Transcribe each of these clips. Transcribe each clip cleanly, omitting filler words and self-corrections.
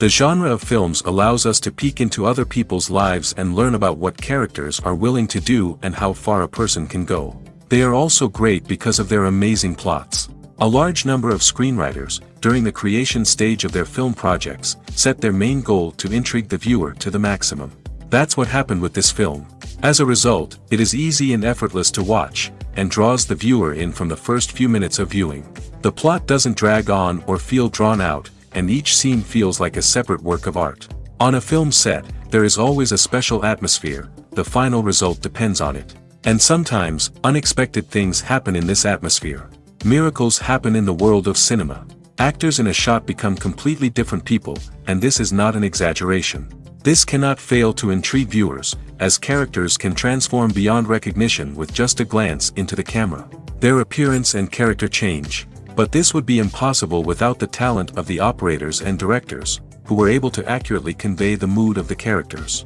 The genre of films allows us to peek into other people's lives and learn about what characters are willing to do and how far a person can go. They are also great because of their amazing plots. A large number of screenwriters, during the creation stage of their film projects, set their main goal to intrigue the viewer to the maximum. That's what happened with this film. As a result, it is easy and effortless to watch, and draws the viewer in from the first few minutes of viewing. The plot doesn't drag on or feel drawn out, and each scene feels like a separate work of art. On a film set, there is always a special atmosphere, the final result depends on it. And sometimes, unexpected things happen in this atmosphere. Miracles happen in the world of cinema. Actors in a shot become completely different people, and this is not an exaggeration. This cannot fail to intrigue viewers, as characters can transform beyond recognition with just a glance into the camera. Their appearance and character change, but this would be impossible without the talent of the operators and directors, who were able to accurately convey the mood of the characters.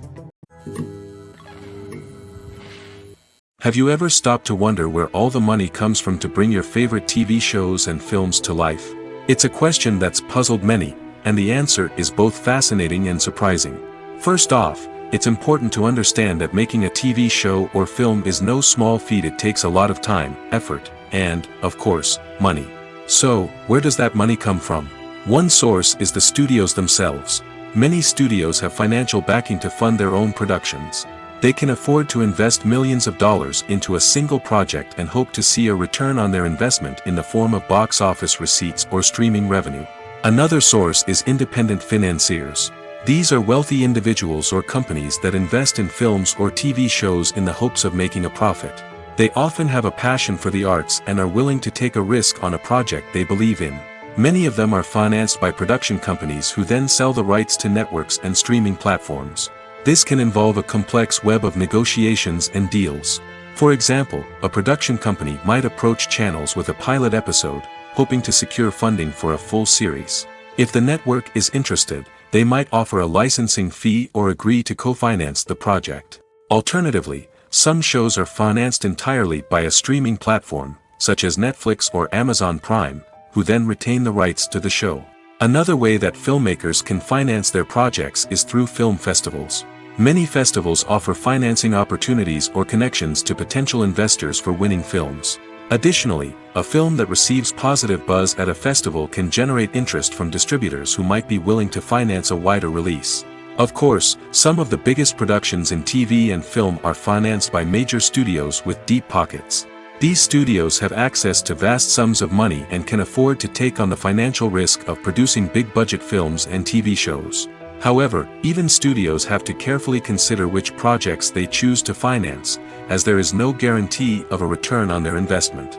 Have you ever stopped to wonder where all the money comes from to bring your favorite TV shows and films to life? It's a question that's puzzled many, and the answer is both fascinating and surprising. First off, it's important to understand that making a TV show or film is no small feat. It takes a lot of time, effort, and, of course, money. So, where does that money come from? One source is the studios themselves. Many studios have financial backing to fund their own productions. They can afford to invest millions of dollars into a single project and hope to see a return on their investment in the form of box office receipts or streaming revenue. Another source is independent financiers. These are wealthy individuals or companies that invest in films or TV shows in the hopes of making a profit. They often have a passion for the arts and are willing to take a risk on a project they believe in. Many of them are financed by production companies who then sell the rights to networks and streaming platforms. This can involve a complex web of negotiations and deals. For example, a production company might approach channels with a pilot episode, hoping to secure funding for a full series. If the network is interested, they might offer a licensing fee or agree to co-finance the project. Alternatively, some shows are financed entirely by a streaming platform, such as Netflix or Amazon Prime, who then retain the rights to the show. Another way that filmmakers can finance their projects is through film festivals. Many festivals offer financing opportunities or connections to potential investors for winning films. Additionally, a film that receives positive buzz at a festival can generate interest from distributors who might be willing to finance a wider release. Of course, some of the biggest productions in TV and film are financed by major studios with deep pockets. These studios have access to vast sums of money and can afford to take on the financial risk of producing big-budget films and TV shows. However, even studios have to carefully consider which projects they choose to finance, as there is no guarantee of a return on their investment.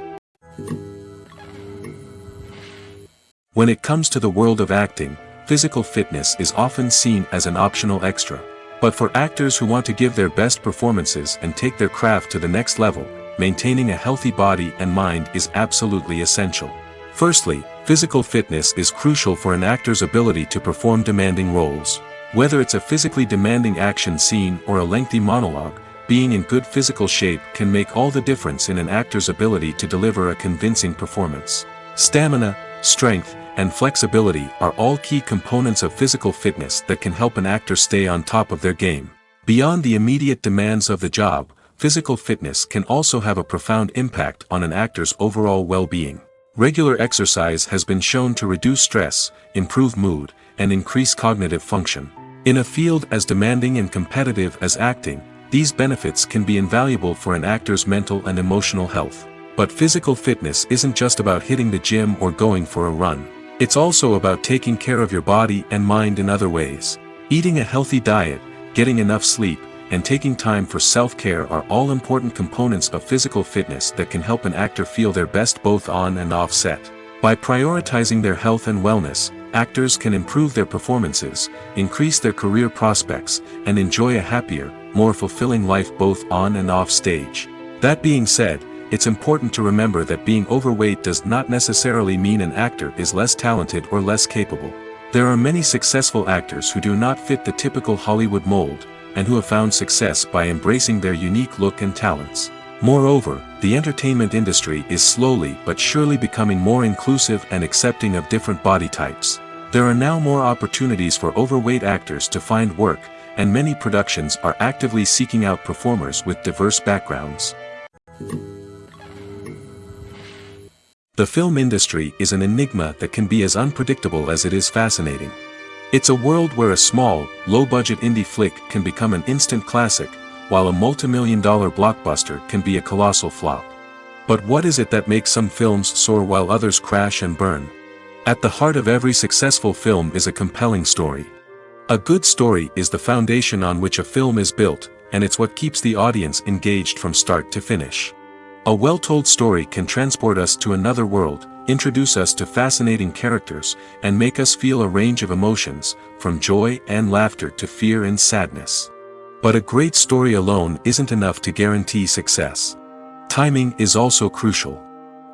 When it comes to the world of acting, physical fitness is often seen as an optional extra. But for actors who want to give their best performances and take their craft to the next level, maintaining a healthy body and mind is absolutely essential. Firstly, physical fitness is crucial for an actor's ability to perform demanding roles. Whether it's a physically demanding action scene or a lengthy monologue, being in good physical shape can make all the difference in an actor's ability to deliver a convincing performance. Stamina, strength, and flexibility are all key components of physical fitness that can help an actor stay on top of their game. Beyond the immediate demands of the job, physical fitness can also have a profound impact on an actor's overall well-being. Regular exercise has been shown to reduce stress, improve mood, and increase cognitive function. In a field as demanding and competitive as acting, these benefits can be invaluable for an actor's mental and emotional health. But physical fitness isn't just about hitting the gym or going for a run. It's also about taking care of your body and mind in other ways. Eating a healthy diet, getting enough sleep, and taking time for self-care are all important components of physical fitness that can help an actor feel their best both on and off set. By prioritizing their health and wellness, actors can improve their performances, increase their career prospects, and enjoy a happier, more fulfilling life both on and off stage. That being said, it's important to remember that being overweight does not necessarily mean an actor is less talented or less capable. There are many successful actors who do not fit the typical Hollywood mold, and who have found success by embracing their unique look and talents. Moreover, the entertainment industry is slowly but surely becoming more inclusive and accepting of different body types. There are now more opportunities for overweight actors to find work, and many productions are actively seeking out performers with diverse backgrounds. The film industry is an enigma that can be as unpredictable as it is fascinating. It's a world where a small, low-budget indie flick can become an instant classic, while a multi-million-dollar blockbuster can be a colossal flop. But what is it that makes some films soar while others crash and burn? At the heart of every successful film is a compelling story. A good story is the foundation on which a film is built, and it's what keeps the audience engaged from start to finish. A well-told story can transport us to another world, introduce us to fascinating characters, and make us feel a range of emotions, from joy and laughter to fear and sadness. But a great story alone isn't enough to guarantee success. Timing is also crucial.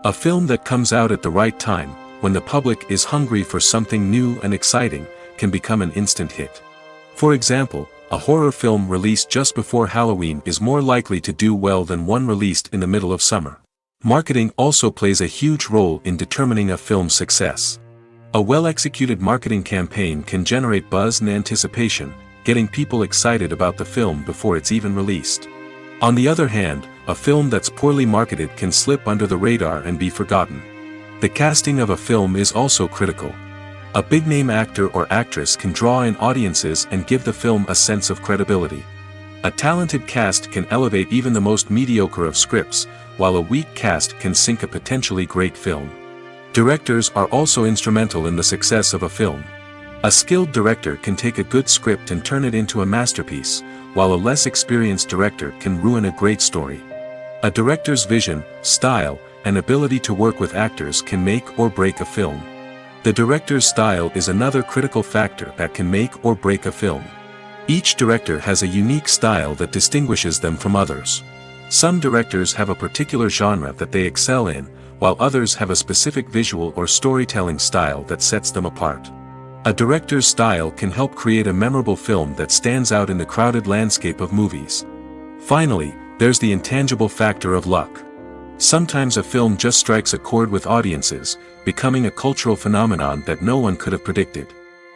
A film that comes out at the right time, when the public is hungry for something new and exciting, can become an instant hit. For example, a horror film released just before Halloween is more likely to do well than one released in the middle of summer. Marketing also plays a huge role in determining a film's success. A well-executed marketing campaign can generate buzz and anticipation, getting people excited about the film before it's even released. On the other hand, a film that's poorly marketed can slip under the radar and be forgotten. The casting of a film is also critical. A big-name actor or actress can draw in audiences and give the film a sense of credibility. A talented cast can elevate even the most mediocre of scripts, while a weak cast can sink a potentially great film. Directors are also instrumental in the success of a film. A skilled director can take a good script and turn it into a masterpiece, while a less experienced director can ruin a great story. A director's vision, style, and ability to work with actors can make or break a film. The director's style is another critical factor that can make or break a film. Each director has a unique style that distinguishes them from others. Some directors have a particular genre that they excel in, while others have a specific visual or storytelling style that sets them apart. A director's style can help create a memorable film that stands out in the crowded landscape of movies. Finally, there's the intangible factor of luck. Sometimes a film just strikes a chord with audiences, becoming a cultural phenomenon that no one could have predicted.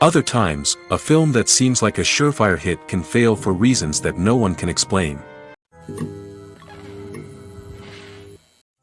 Other times, a film that seems like a surefire hit can fail for reasons that no one can explain.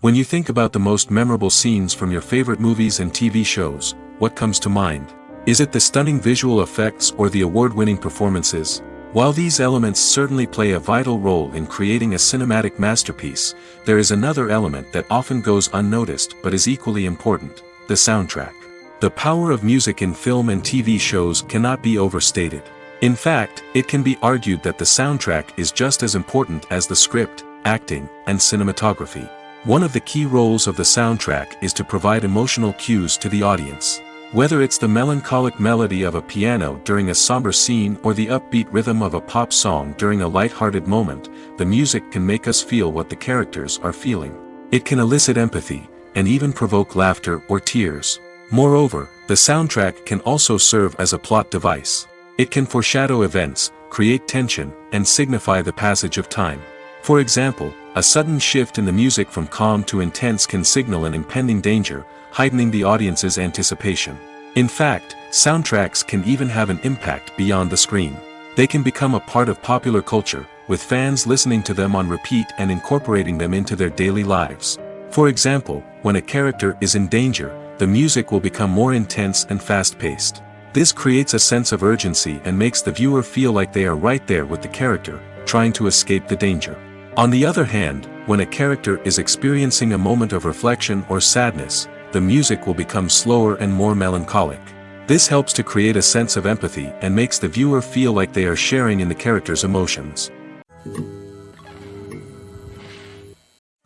When you think about the most memorable scenes from your favorite movies and TV shows, what comes to mind? Is it the stunning visual effects or the award-winning performances? While these elements certainly play a vital role in creating a cinematic masterpiece, there is another element that often goes unnoticed but is equally important: the soundtrack. The power of music in film and TV shows cannot be overstated. In fact, it can be argued that the soundtrack is just as important as the script, acting, and cinematography. One of the key roles of the soundtrack is to provide emotional cues to the audience. Whether it's the melancholic melody of a piano during a somber scene or the upbeat rhythm of a pop song during a light-hearted moment, the music can make us feel what the characters are feeling. It can elicit empathy, and even provoke laughter or tears. Moreover, the soundtrack can also serve as a plot device. It can foreshadow events, create tension, and signify the passage of time. For example, a sudden shift in the music from calm to intense can signal an impending danger, heightening the audience's anticipation. In fact, soundtracks can even have an impact beyond the screen. They can become a part of popular culture, with fans listening to them on repeat and incorporating them into their daily lives. For example, when a character is in danger, the music will become more intense and fast-paced. This creates a sense of urgency and makes the viewer feel like they are right there with the character, trying to escape the danger. On the other hand, when a character is experiencing a moment of reflection or sadness, the music will become slower and more melancholic. This helps to create a sense of empathy and makes the viewer feel like they are sharing in the character's emotions.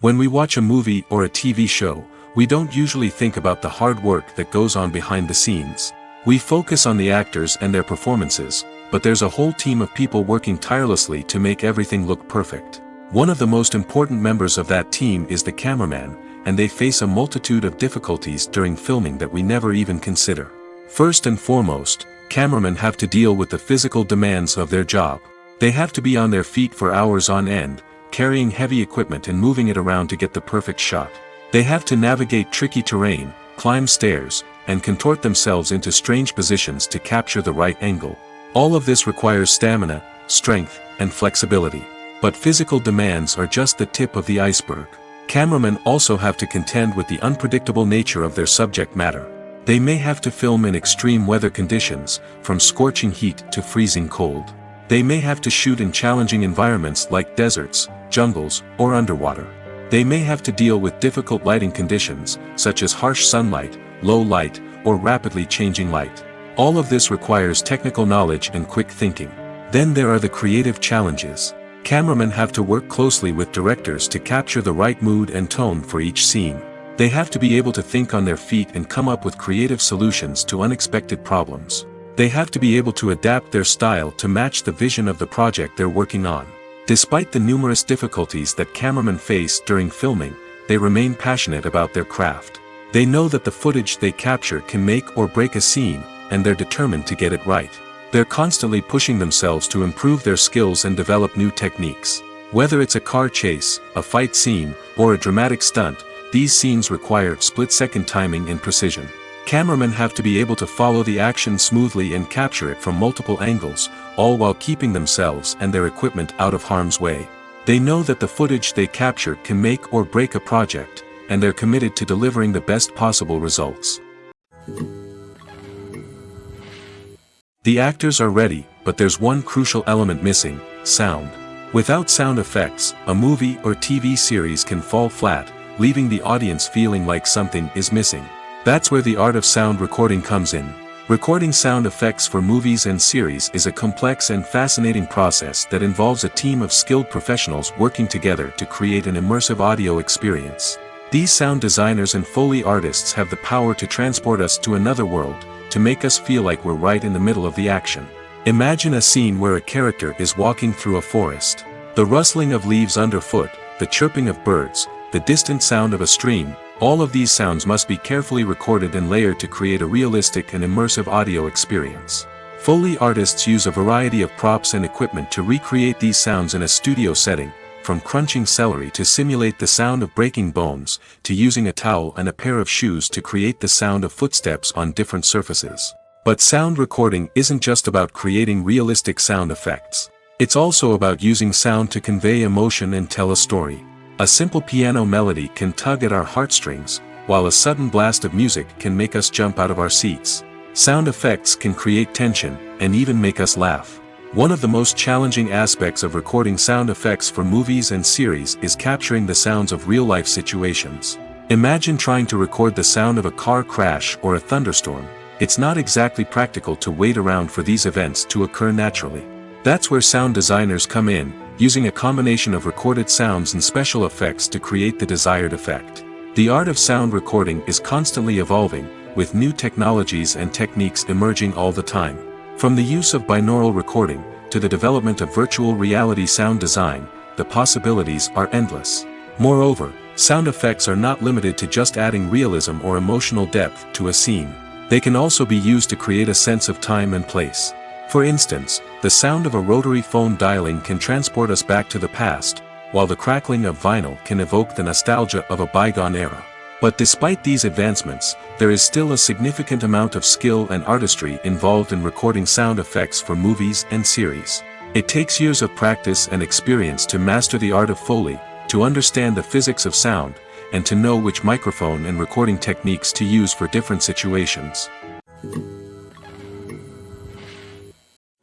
When we watch a movie or a TV show, we don't usually think about the hard work that goes on behind the scenes. We focus on the actors and their performances, but there's a whole team of people working tirelessly to make everything look perfect. One of the most important members of that team is the cameraman, and they face a multitude of difficulties during filming that we never even consider. First and foremost, cameramen have to deal with the physical demands of their job. They have to be on their feet for hours on end, carrying heavy equipment and moving it around to get the perfect shot. They have to navigate tricky terrain, climb stairs, and contort themselves into strange positions to capture the right angle. All of this requires stamina, strength, and flexibility. But physical demands are just the tip of the iceberg. Cameramen also have to contend with the unpredictable nature of their subject matter. They may have to film in extreme weather conditions, from scorching heat to freezing cold. They may have to shoot in challenging environments like deserts, jungles, or underwater. They may have to deal with difficult lighting conditions, such as harsh sunlight, low light, or rapidly changing light. All of this requires technical knowledge and quick thinking. Then there are the creative challenges. Cameramen have to work closely with directors to capture the right mood and tone for each scene. They have to be able to think on their feet and come up with creative solutions to unexpected problems. They have to be able to adapt their style to match the vision of the project they're working on. Despite the numerous difficulties that cameramen face during filming, they remain passionate about their craft. They know that the footage they capture can make or break a scene, and they're determined to get it right. They're constantly pushing themselves to improve their skills and develop new techniques. Whether it's a car chase, a fight scene, or a dramatic stunt, these scenes require split-second timing and precision. Cameramen have to be able to follow the action smoothly and capture it from multiple angles, all while keeping themselves and their equipment out of harm's way. They know that the footage they capture can make or break a project, and they're committed to delivering the best possible results. The actors are ready, but there's one crucial element missing: sound. Without sound effects, a movie or TV series can fall flat, leaving the audience feeling like something is missing. That's where the art of sound recording comes in. Recording sound effects for movies and series is a complex and fascinating process that involves a team of skilled professionals working together to create an immersive audio experience. These sound designers and Foley artists have the power to transport us to another world, to make us feel like we're right in the middle of the action. Imagine a scene where a character is walking through a forest. The rustling of leaves underfoot, the chirping of birds, the distant sound of a stream, all of these sounds must be carefully recorded and layered to create a realistic and immersive audio experience. Foley artists use a variety of props and equipment to recreate these sounds in a studio setting, from crunching celery to simulate the sound of breaking bones, to using a towel and a pair of shoes to create the sound of footsteps on different surfaces. But sound recording isn't just about creating realistic sound effects. It's also about using sound to convey emotion and tell a story. A simple piano melody can tug at our heartstrings, while a sudden blast of music can make us jump out of our seats. Sound effects can create tension, and even make us laugh. One of the most challenging aspects of recording sound effects for movies and series is capturing the sounds of real-life situations. Imagine trying to record the sound of a car crash or a thunderstorm. It's not exactly practical to wait around for these events to occur naturally. That's where sound designers come in, using a combination of recorded sounds and special effects to create the desired effect. The art of sound recording is constantly evolving, with new technologies and techniques emerging all the time. From the use of binaural recording, to the development of virtual reality sound design, the possibilities are endless. Moreover, sound effects are not limited to just adding realism or emotional depth to a scene. They can also be used to create a sense of time and place. For instance, the sound of a rotary phone dialing can transport us back to the past, while the crackling of vinyl can evoke the nostalgia of a bygone era. But despite these advancements, there is still a significant amount of skill and artistry involved in recording sound effects for movies and series. It takes years of practice and experience to master the art of Foley, to understand the physics of sound, and to know which microphone and recording techniques to use for different situations.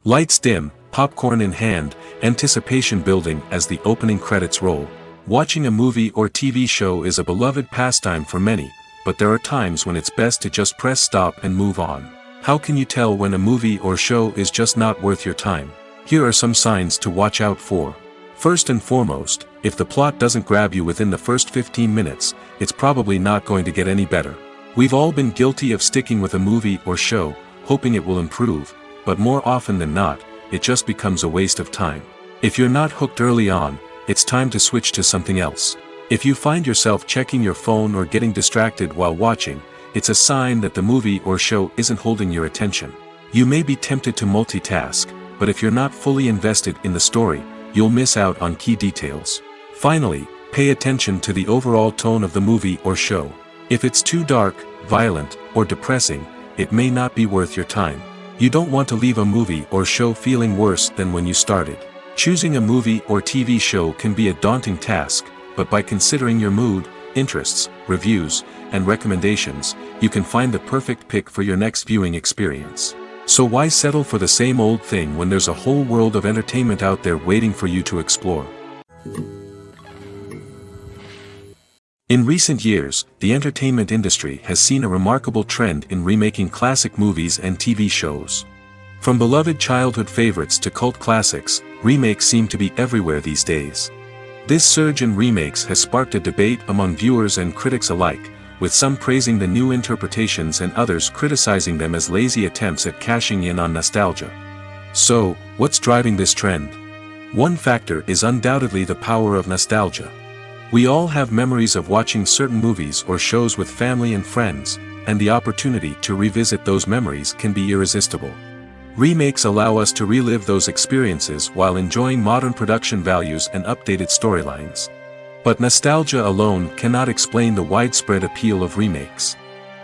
Lights dim, popcorn in hand, anticipation building as the opening credits roll. Watching a movie or TV show is a beloved pastime for many, but there are times when it's best to just press stop and move on. How can you tell when a movie or show is just not worth your time? Here are some signs to watch out for. First and foremost, if the plot doesn't grab you within the first 15 minutes, it's probably not going to get any better. We've all been guilty of sticking with a movie or show, hoping it will improve, but more often than not, it just becomes a waste of time. If you're not hooked early on, it's time to switch to something else. If you find yourself checking your phone or getting distracted while watching, it's a sign that the movie or show isn't holding your attention. You may be tempted to multitask, but if you're not fully invested in the story, you'll miss out on key details. Finally, pay attention to the overall tone of the movie or show. If it's too dark, violent, or depressing, it may not be worth your time. You don't want to leave a movie or show feeling worse than when you started. Choosing a movie or TV show can be a daunting task, but by considering your mood, interests, reviews, and recommendations, you can find the perfect pick for your next viewing experience. So why settle for the same old thing when there's a whole world of entertainment out there waiting for you to explore? In recent years, the entertainment industry has seen a remarkable trend in remaking classic movies and TV shows. From beloved childhood favorites to cult classics, remakes seem to be everywhere these days. This surge in remakes has sparked a debate among viewers and critics alike, with some praising the new interpretations and others criticizing them as lazy attempts at cashing in on nostalgia. So, what's driving this trend? One factor is undoubtedly the power of nostalgia. We all have memories of watching certain movies or shows with family and friends, and the opportunity to revisit those memories can be irresistible. Remakes allow us to relive those experiences while enjoying modern production values and updated storylines. But nostalgia alone cannot explain the widespread appeal of remakes.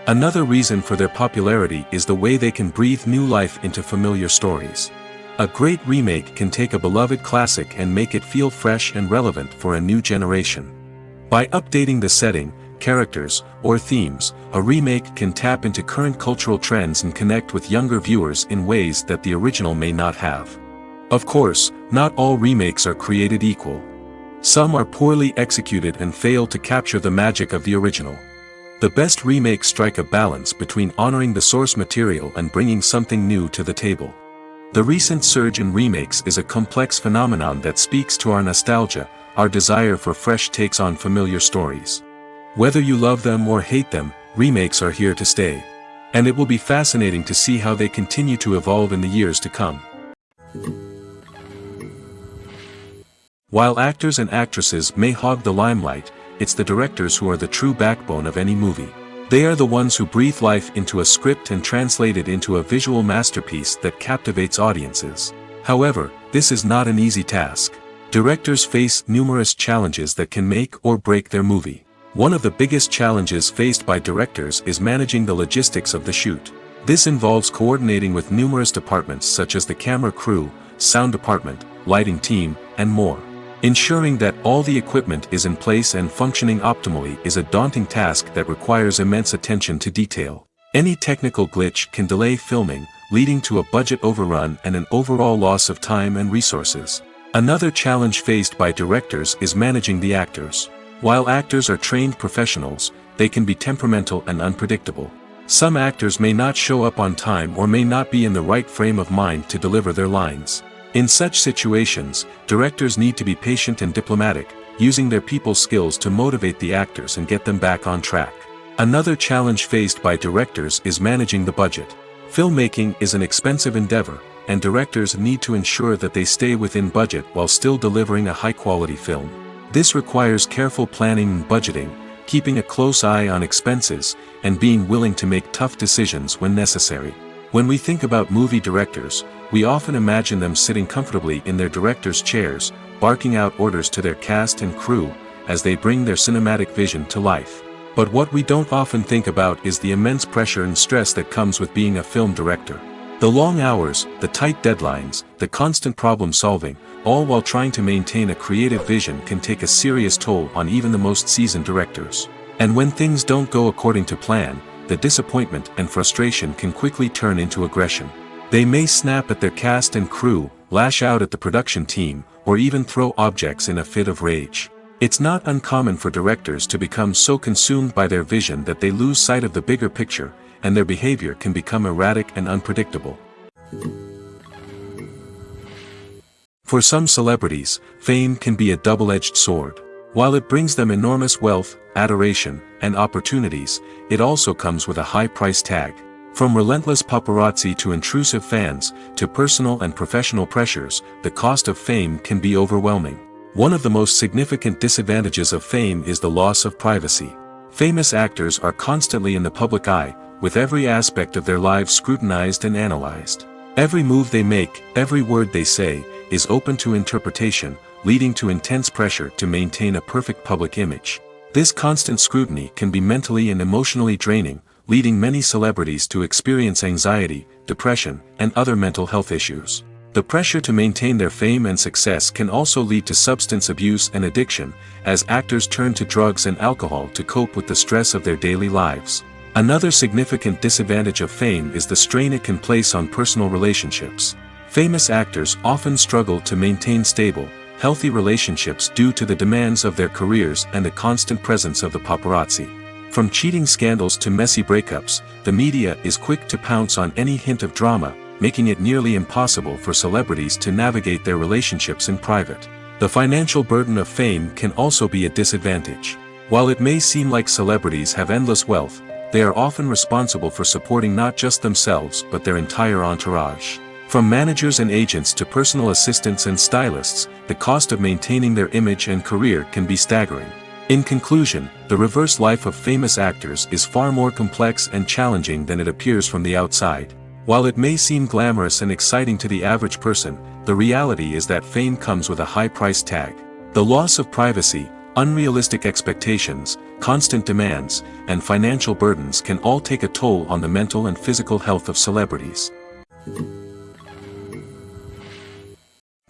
Another reason for their popularity is the way they can breathe new life into familiar stories. A great remake can take a beloved classic and make it feel fresh and relevant for a new generation. By updating the setting, characters, or themes, a remake can tap into current cultural trends and connect with younger viewers in ways that the original may not have. Of course, not all remakes are created equal. Some are poorly executed and fail to capture the magic of the original. The best remakes strike a balance between honoring the source material and bringing something new to the table. The recent surge in remakes is a complex phenomenon that speaks to our nostalgia, our desire for fresh takes on familiar stories. Whether you love them or hate them, remakes are here to stay. And it will be fascinating to see how they continue to evolve in the years to come. While actors and actresses may hog the limelight, it's the directors who are the true backbone of any movie. They are the ones who breathe life into a script and translate it into a visual masterpiece that captivates audiences. However, this is not an easy task. Directors face numerous challenges that can make or break their movie. One of the biggest challenges faced by directors is managing the logistics of the shoot. This involves coordinating with numerous departments such as the camera crew, sound department, lighting team, and more. Ensuring that all the equipment is in place and functioning optimally is a daunting task that requires immense attention to detail. Any technical glitch can delay filming, leading to a budget overrun and an overall loss of time and resources. Another challenge faced by directors is managing the actors. While actors are trained professionals, they can be temperamental and unpredictable. Some actors may not show up on time or may not be in the right frame of mind to deliver their lines. In such situations, directors need to be patient and diplomatic, using their people skills to motivate the actors and get them back on track. Another challenge faced by directors is managing the budget. Filmmaking is an expensive endeavor, and directors need to ensure that they stay within budget while still delivering a high-quality film. This requires careful planning and budgeting, keeping a close eye on expenses, and being willing to make tough decisions when necessary. When we think about movie directors, we often imagine them sitting comfortably in their director's chairs, barking out orders to their cast and crew, as they bring their cinematic vision to life. But what we don't often think about is the immense pressure and stress that comes with being a film director. The long hours, the tight deadlines, the constant problem solving, all while trying to maintain a creative vision can take a serious toll on even the most seasoned directors. And when things don't go according to plan, the disappointment and frustration can quickly turn into aggression. They may snap at their cast and crew, lash out at the production team, or even throw objects in a fit of rage. It's not uncommon for directors to become so consumed by their vision that they lose sight of the bigger picture, and their behavior can become erratic and unpredictable. For some celebrities, fame can be a double-edged sword. While it brings them enormous wealth, adoration, and opportunities, it also comes with a high price tag. From relentless paparazzi to intrusive fans, to personal and professional pressures, the cost of fame can be overwhelming. One of the most significant disadvantages of fame is the loss of privacy. Famous actors are constantly in the public eye, with every aspect of their lives scrutinized and analyzed. Every move they make, every word they say, is open to interpretation, leading to intense pressure to maintain a perfect public image. This constant scrutiny can be mentally and emotionally draining, leading many celebrities to experience anxiety, depression, and other mental health issues. The pressure to maintain their fame and success can also lead to substance abuse and addiction, as actors turn to drugs and alcohol to cope with the stress of their daily lives. Another significant disadvantage of fame is the strain it can place on personal relationships. Famous actors often struggle to maintain stable, healthy relationships due to the demands of their careers and the constant presence of the paparazzi. From cheating scandals to messy breakups, the media is quick to pounce on any hint of drama, making it nearly impossible for celebrities to navigate their relationships in private. The financial burden of fame can also be a disadvantage. While it may seem like celebrities have endless wealth, they are often responsible for supporting not just themselves but their entire entourage. From managers and agents to personal assistants and stylists, the cost of maintaining their image and career can be staggering. In conclusion, the reverse life of famous actors is far more complex and challenging than it appears from the outside. While it may seem glamorous and exciting to the average person, the reality is that fame comes with a high price tag. The loss of privacy, unrealistic expectations, constant demands, and financial burdens can all take a toll on the mental and physical health of celebrities.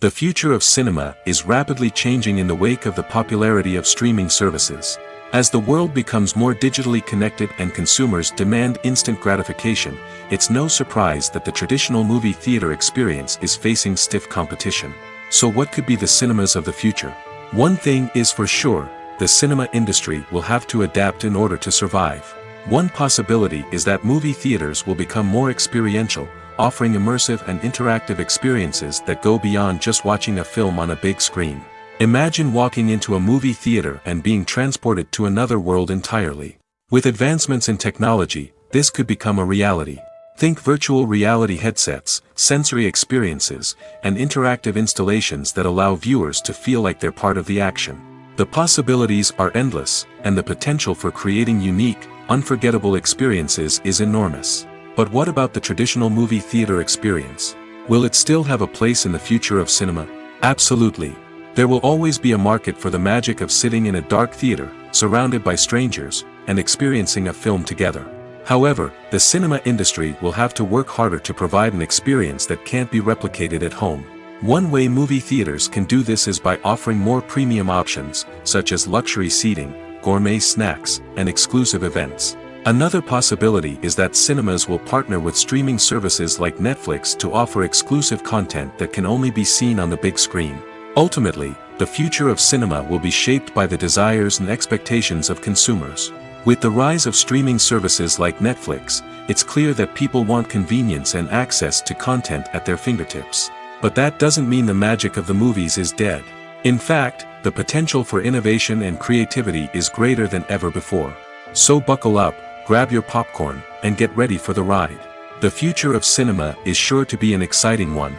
The future of cinema is rapidly changing in the wake of the popularity of streaming services. As the world becomes more digitally connected and consumers demand instant gratification, it's no surprise that the traditional movie theater experience is facing stiff competition. So what could be the cinemas of the future? One thing is for sure, the cinema industry will have to adapt in order to survive. One possibility is that movie theaters will become more experiential, offering immersive and interactive experiences that go beyond just watching a film on a big screen. Imagine walking into a movie theater and being transported to another world entirely. With advancements in technology, this could become a reality. Think virtual reality headsets, sensory experiences, and interactive installations that allow viewers to feel like they're part of the action. The possibilities are endless, and the potential for creating unique, unforgettable experiences is enormous. But what about the traditional movie theater experience? Will it still have a place in the future of cinema? Absolutely. There will always be a market for the magic of sitting in a dark theater, surrounded by strangers, and experiencing a film together. However, the cinema industry will have to work harder to provide an experience that can't be replicated at home. One way movie theaters can do this is by offering more premium options, such as luxury seating, gourmet snacks, and exclusive events. Another possibility is that cinemas will partner with streaming services like Netflix to offer exclusive content that can only be seen on the big screen. Ultimately, the future of cinema will be shaped by the desires and expectations of consumers. With the rise of streaming services like Netflix, it's clear that people want convenience and access to content at their fingertips. But that doesn't mean the magic of the movies is dead. In fact, the potential for innovation and creativity is greater than ever before. So buckle up, grab your popcorn, and get ready for the ride. The future of cinema is sure to be an exciting one.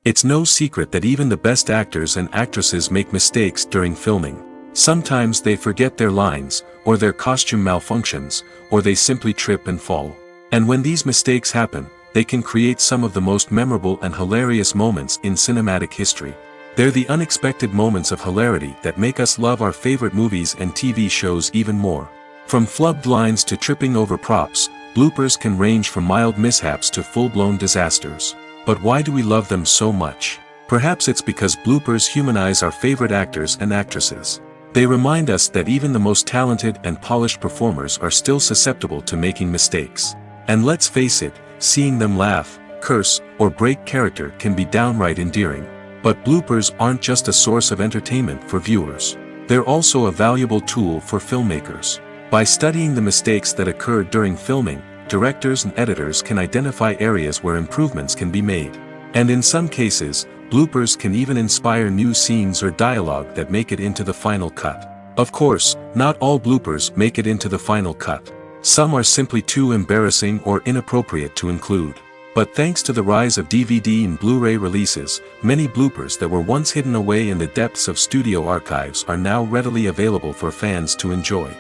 It's no secret that even the best actors and actresses make mistakes during filming. Sometimes they forget their lines, or their costume malfunctions, or they simply trip and fall. And when these mistakes happen, they can create some of the most memorable and hilarious moments in cinematic history. They're the unexpected moments of hilarity that make us love our favorite movies and TV shows even more. From flubbed lines to tripping over props, bloopers can range from mild mishaps to full-blown disasters. But why do we love them so much? Perhaps it's because bloopers humanize our favorite actors and actresses. They remind us that even the most talented and polished performers are still susceptible to making mistakes. And let's face it, seeing them laugh, curse, or break character can be downright endearing. But bloopers aren't just a source of entertainment for viewers. They're also a valuable tool for filmmakers. By studying the mistakes that occurred during filming, directors and editors can identify areas where improvements can be made. And in some cases, bloopers can even inspire new scenes or dialogue that make it into the final cut. Of course, not all bloopers make it into the final cut. Some are simply too embarrassing or inappropriate to include. But thanks to the rise of DVD and Blu-ray releases, many bloopers that were once hidden away in the depths of studio archives are now readily available for fans to enjoy.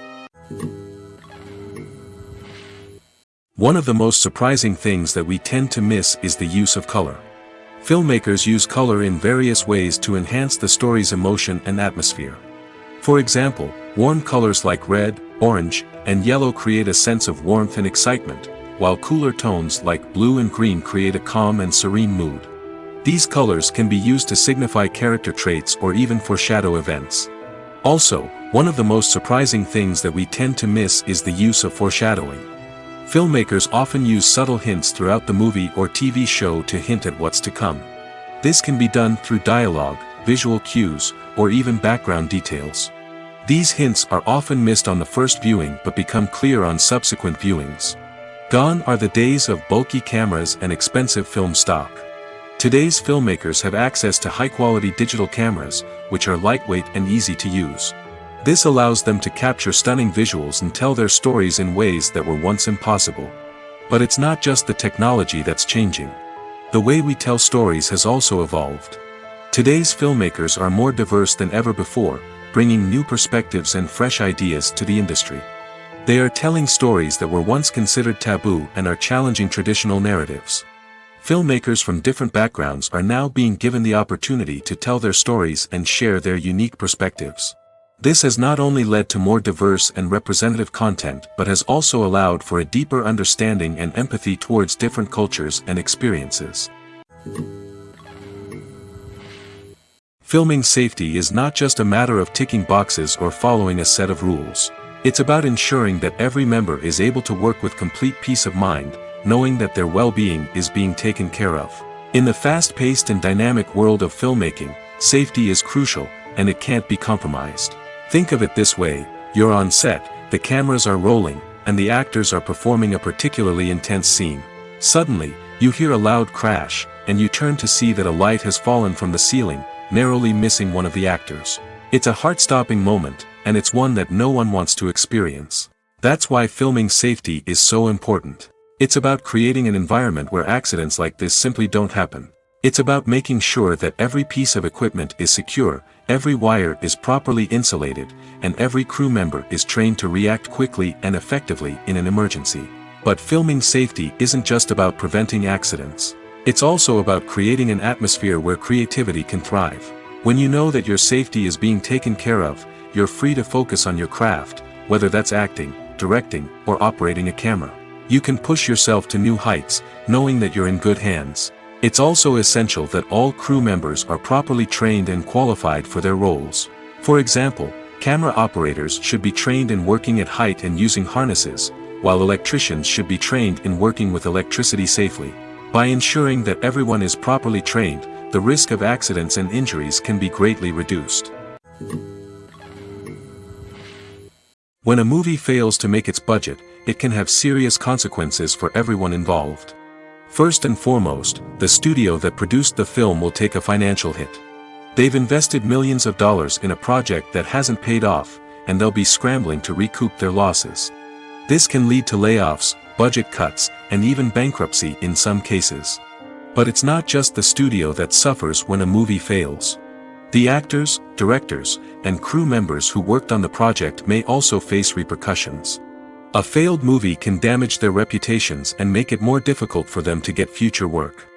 One of the most surprising things that we tend to miss is the use of color. Filmmakers use color in various ways to enhance the story's emotion and atmosphere. For example, warm colors like red, orange, and yellow create a sense of warmth and excitement, while cooler tones like blue and green create a calm and serene mood. These colors can be used to signify character traits or even foreshadow events. Also, one of the most surprising things that we tend to miss is the use of foreshadowing. Filmmakers often use subtle hints throughout the movie or TV show to hint at what's to come. This can be done through dialogue, visual cues, or even background details. These hints are often missed on the first viewing but become clear on subsequent viewings. Gone are the days of bulky cameras and expensive film stock. Today's filmmakers have access to high-quality digital cameras, which are lightweight and easy to use. This allows them to capture stunning visuals and tell their stories in ways that were once impossible. But it's not just the technology that's changing. The way we tell stories has also evolved. Today's filmmakers are more diverse than ever before, bringing new perspectives and fresh ideas to the industry. They are telling stories that were once considered taboo and are challenging traditional narratives. Filmmakers from different backgrounds are now being given the opportunity to tell their stories and share their unique perspectives. This has not only led to more diverse and representative content but has also allowed for a deeper understanding and empathy towards different cultures and experiences. Filming safety is not just a matter of ticking boxes or following a set of rules. It's about ensuring that every member is able to work with complete peace of mind, knowing that their well-being is being taken care of. In the fast-paced and dynamic world of filmmaking, safety is crucial, and it can't be compromised. Think of it this way: you're on set, the cameras are rolling, and the actors are performing a particularly intense scene. Suddenly, you hear a loud crash, and you turn to see that a light has fallen from the ceiling, narrowly missing one of the actors. It's a heart-stopping moment, and it's one that no one wants to experience. That's why filming safety is so important. It's about creating an environment where accidents like this simply don't happen. It's about making sure that every piece of equipment is secure, every wire is properly insulated, and every crew member is trained to react quickly and effectively in an emergency. But filming safety isn't just about preventing accidents. It's also about creating an atmosphere where creativity can thrive. When you know that your safety is being taken care of, you're free to focus on your craft, whether that's acting, directing, or operating a camera. You can push yourself to new heights, knowing that you're in good hands. It's also essential that all crew members are properly trained and qualified for their roles. For example, camera operators should be trained in working at height and using harnesses, while electricians should be trained in working with electricity safely. By ensuring that everyone is properly trained, the risk of accidents and injuries can be greatly reduced. When a movie fails to make its budget, it can have serious consequences for everyone involved. First and foremost, the studio that produced the film will take a financial hit. They've invested millions of dollars in a project that hasn't paid off, and they'll be scrambling to recoup their losses. This can lead to layoffs, budget cuts, and even bankruptcy in some cases. But it's not just the studio that suffers when a movie fails. The actors, directors, and crew members who worked on the project may also face repercussions. A failed movie can damage their reputations and make it more difficult for them to get future work.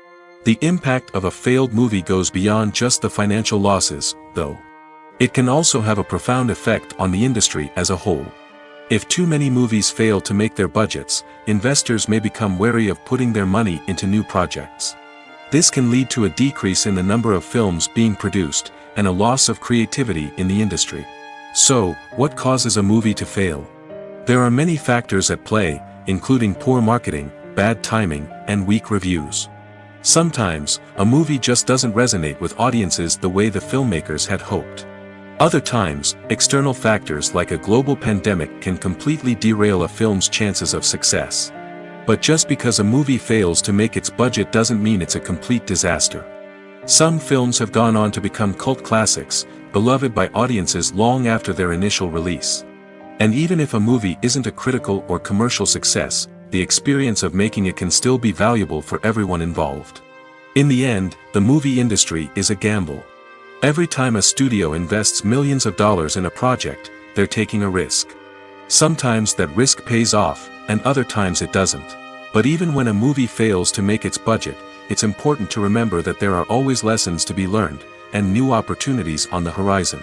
The impact of a failed movie goes beyond just the financial losses, though. It can also have a profound effect on the industry as a whole. If too many movies fail to make their budgets, investors may become wary of putting their money into new projects. This can lead to a decrease in the number of films being produced, and a loss of creativity in the industry. So, what causes a movie to fail? There are many factors at play, including poor marketing, bad timing, and weak reviews. Sometimes, a movie just doesn't resonate with audiences the way the filmmakers had hoped. Other times, external factors like a global pandemic can completely derail a film's chances of success. But just because a movie fails to make its budget doesn't mean it's a complete disaster. Some films have gone on to become cult classics, beloved by audiences long after their initial release. And even if a movie isn't a critical or commercial success, the experience of making it can still be valuable for everyone involved. In the end, the movie industry is a gamble. Every time a studio invests millions of dollars in a project, they're taking a risk. Sometimes that risk pays off, and other times it doesn't. But even when a movie fails to make its budget, it's important to remember that there are always lessons to be learned, and new opportunities on the horizon.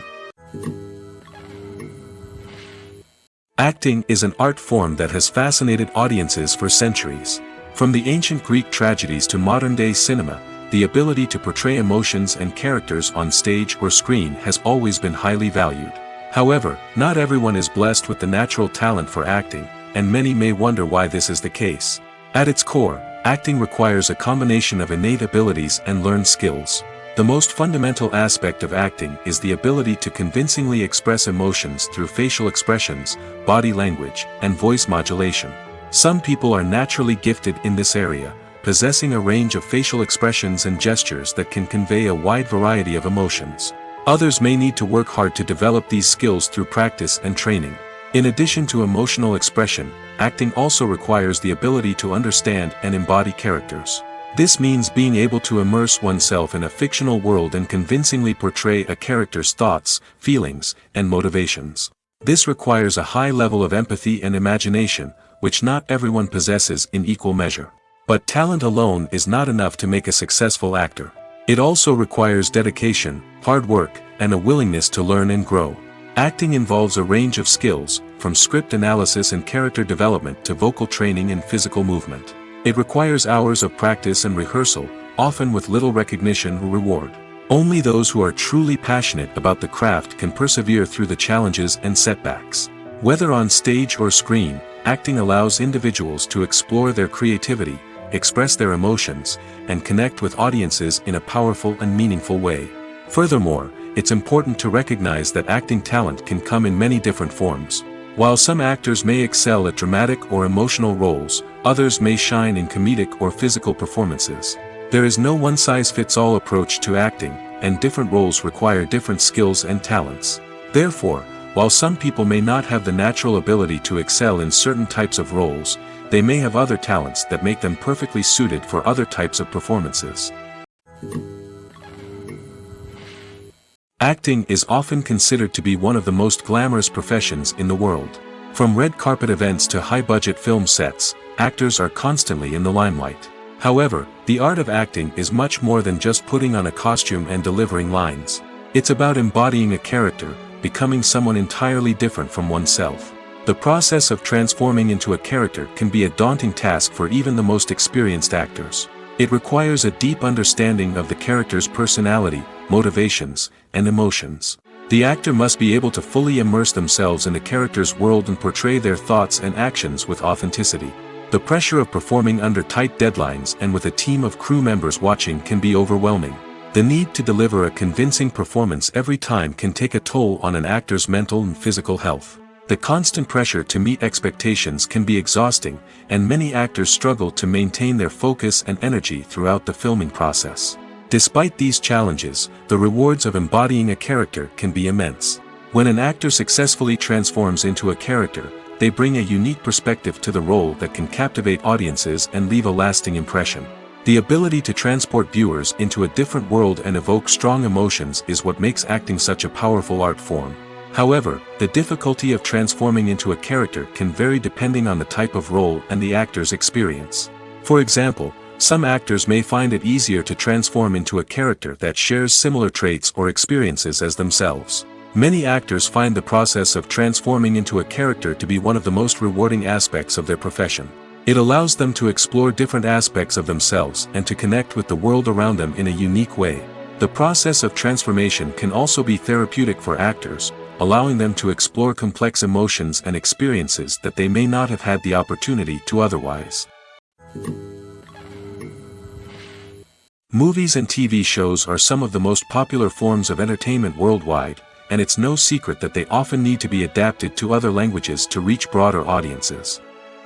Acting is an art form that has fascinated audiences for centuries. From the ancient Greek tragedies to modern-day cinema, the ability to portray emotions and characters on stage or screen has always been highly valued. However, not everyone is blessed with the natural talent for acting, and many may wonder why this is the case. At its core, acting requires a combination of innate abilities and learned skills. The most fundamental aspect of acting is the ability to convincingly express emotions through facial expressions, body language, and voice modulation. Some people are naturally gifted in this area, possessing a range of facial expressions and gestures that can convey a wide variety of emotions. Others may need to work hard to develop these skills through practice and training. In addition to emotional expression, acting also requires the ability to understand and embody characters. This means being able to immerse oneself in a fictional world and convincingly portray a character's thoughts, feelings, and motivations. This requires a high level of empathy and imagination, which not everyone possesses in equal measure. But talent alone is not enough to make a successful actor. It also requires dedication, hard work, and a willingness to learn and grow. Acting involves a range of skills, from script analysis and character development to vocal training and physical movement. It requires hours of practice and rehearsal, often with little recognition or reward. Only those who are truly passionate about the craft can persevere through the challenges and setbacks. Whether on stage or screen, acting allows individuals to explore their creativity, express their emotions, and connect with audiences in a powerful and meaningful way. Furthermore, it's important to recognize that acting talent can come in many different forms. While some actors may excel at dramatic or emotional roles, others may shine in comedic or physical performances. There is no one-size-fits-all approach to acting, and different roles require different skills and talents. Therefore, while some people may not have the natural ability to excel in certain types of roles, they may have other talents that make them perfectly suited for other types of performances. Acting is often considered to be one of the most glamorous professions in the world. From red carpet events to high-budget film sets, actors are constantly in the limelight. However, the art of acting is much more than just putting on a costume and delivering lines. It's about embodying a character, becoming someone entirely different from oneself. The process of transforming into a character can be a daunting task for even the most experienced actors. It requires a deep understanding of the character's personality, motivations, and emotions. The actor must be able to fully immerse themselves in the character's world and portray their thoughts and actions with authenticity. The pressure of performing under tight deadlines and with a team of crew members watching can be overwhelming. The need to deliver a convincing performance every time can take a toll on an actor's mental and physical health. The constant pressure to meet expectations can be exhausting, and many actors struggle to maintain their focus and energy throughout the filming process. Despite these challenges, the rewards of embodying a character can be immense. When an actor successfully transforms into a character, they bring a unique perspective to the role that can captivate audiences and leave a lasting impression. The ability to transport viewers into a different world and evoke strong emotions is what makes acting such a powerful art form. However, the difficulty of transforming into a character can vary depending on the type of role and the actor's experience. For example, some actors may find it easier to transform into a character that shares similar traits or experiences as themselves. Many actors find the process of transforming into a character to be one of the most rewarding aspects of their profession. It allows them to explore different aspects of themselves and to connect with the world around them in a unique way. The process of transformation can also be therapeutic for actors, allowing them to explore complex emotions and experiences that they may not have had the opportunity to otherwise. Movies and TV shows are some of the most popular forms of entertainment worldwide, and it's no secret that they often need to be adapted to other languages to reach broader audiences.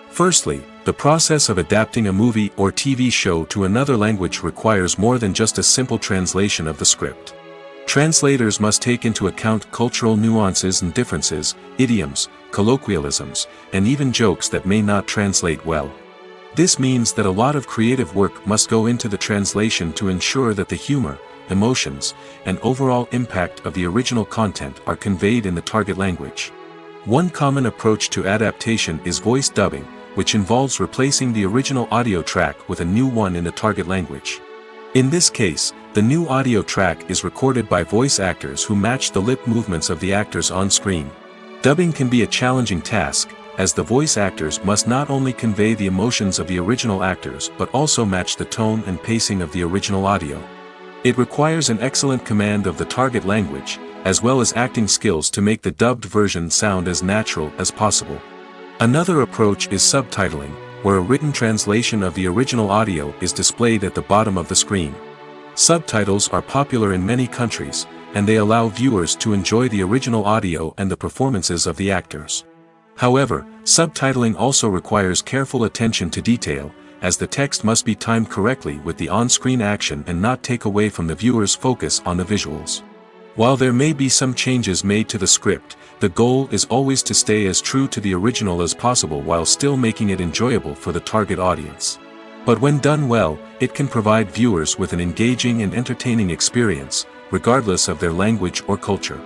Firstly, the process of adapting a movie or TV show to another language requires more than just a simple translation of the script. Translators must take into account cultural nuances and differences, idioms, colloquialisms, and even jokes that may not translate well. This means that a lot of creative work must go into the translation to ensure that the humor, emotions, and overall impact of the original content are conveyed in the target language. One common approach to adaptation is voice dubbing, which involves replacing the original audio track with a new one in the target language. In this case, the new audio track is recorded by voice actors who match the lip movements of the actors on screen. Dubbing can be a challenging task, as the voice actors must not only convey the emotions of the original actors but also match the tone and pacing of the original audio. It requires an excellent command of the target language, as well as acting skills to make the dubbed version sound as natural as possible. Another approach is subtitling, where a written translation of the original audio is displayed at the bottom of the screen. Subtitles are popular in many countries, and they allow viewers to enjoy the original audio and the performances of the actors. However, subtitling also requires careful attention to detail, as the text must be timed correctly with the on-screen action and not take away from the viewer's focus on the visuals. While there may be some changes made to the script, the goal is always to stay as true to the original as possible while still making it enjoyable for the target audience. But when done well, it can provide viewers with an engaging and entertaining experience, regardless of their language or culture.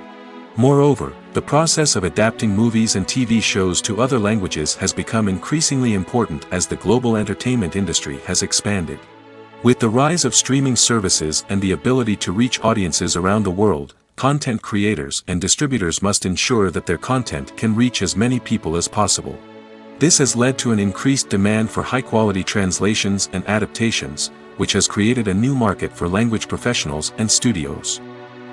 Moreover, the process of adapting movies and TV shows to other languages has become increasingly important as the global entertainment industry has expanded. With the rise of streaming services and the ability to reach audiences around the world, content creators and distributors must ensure that their content can reach as many people as possible. This has led to an increased demand for high-quality translations and adaptations, which has created a new market for language professionals and studios.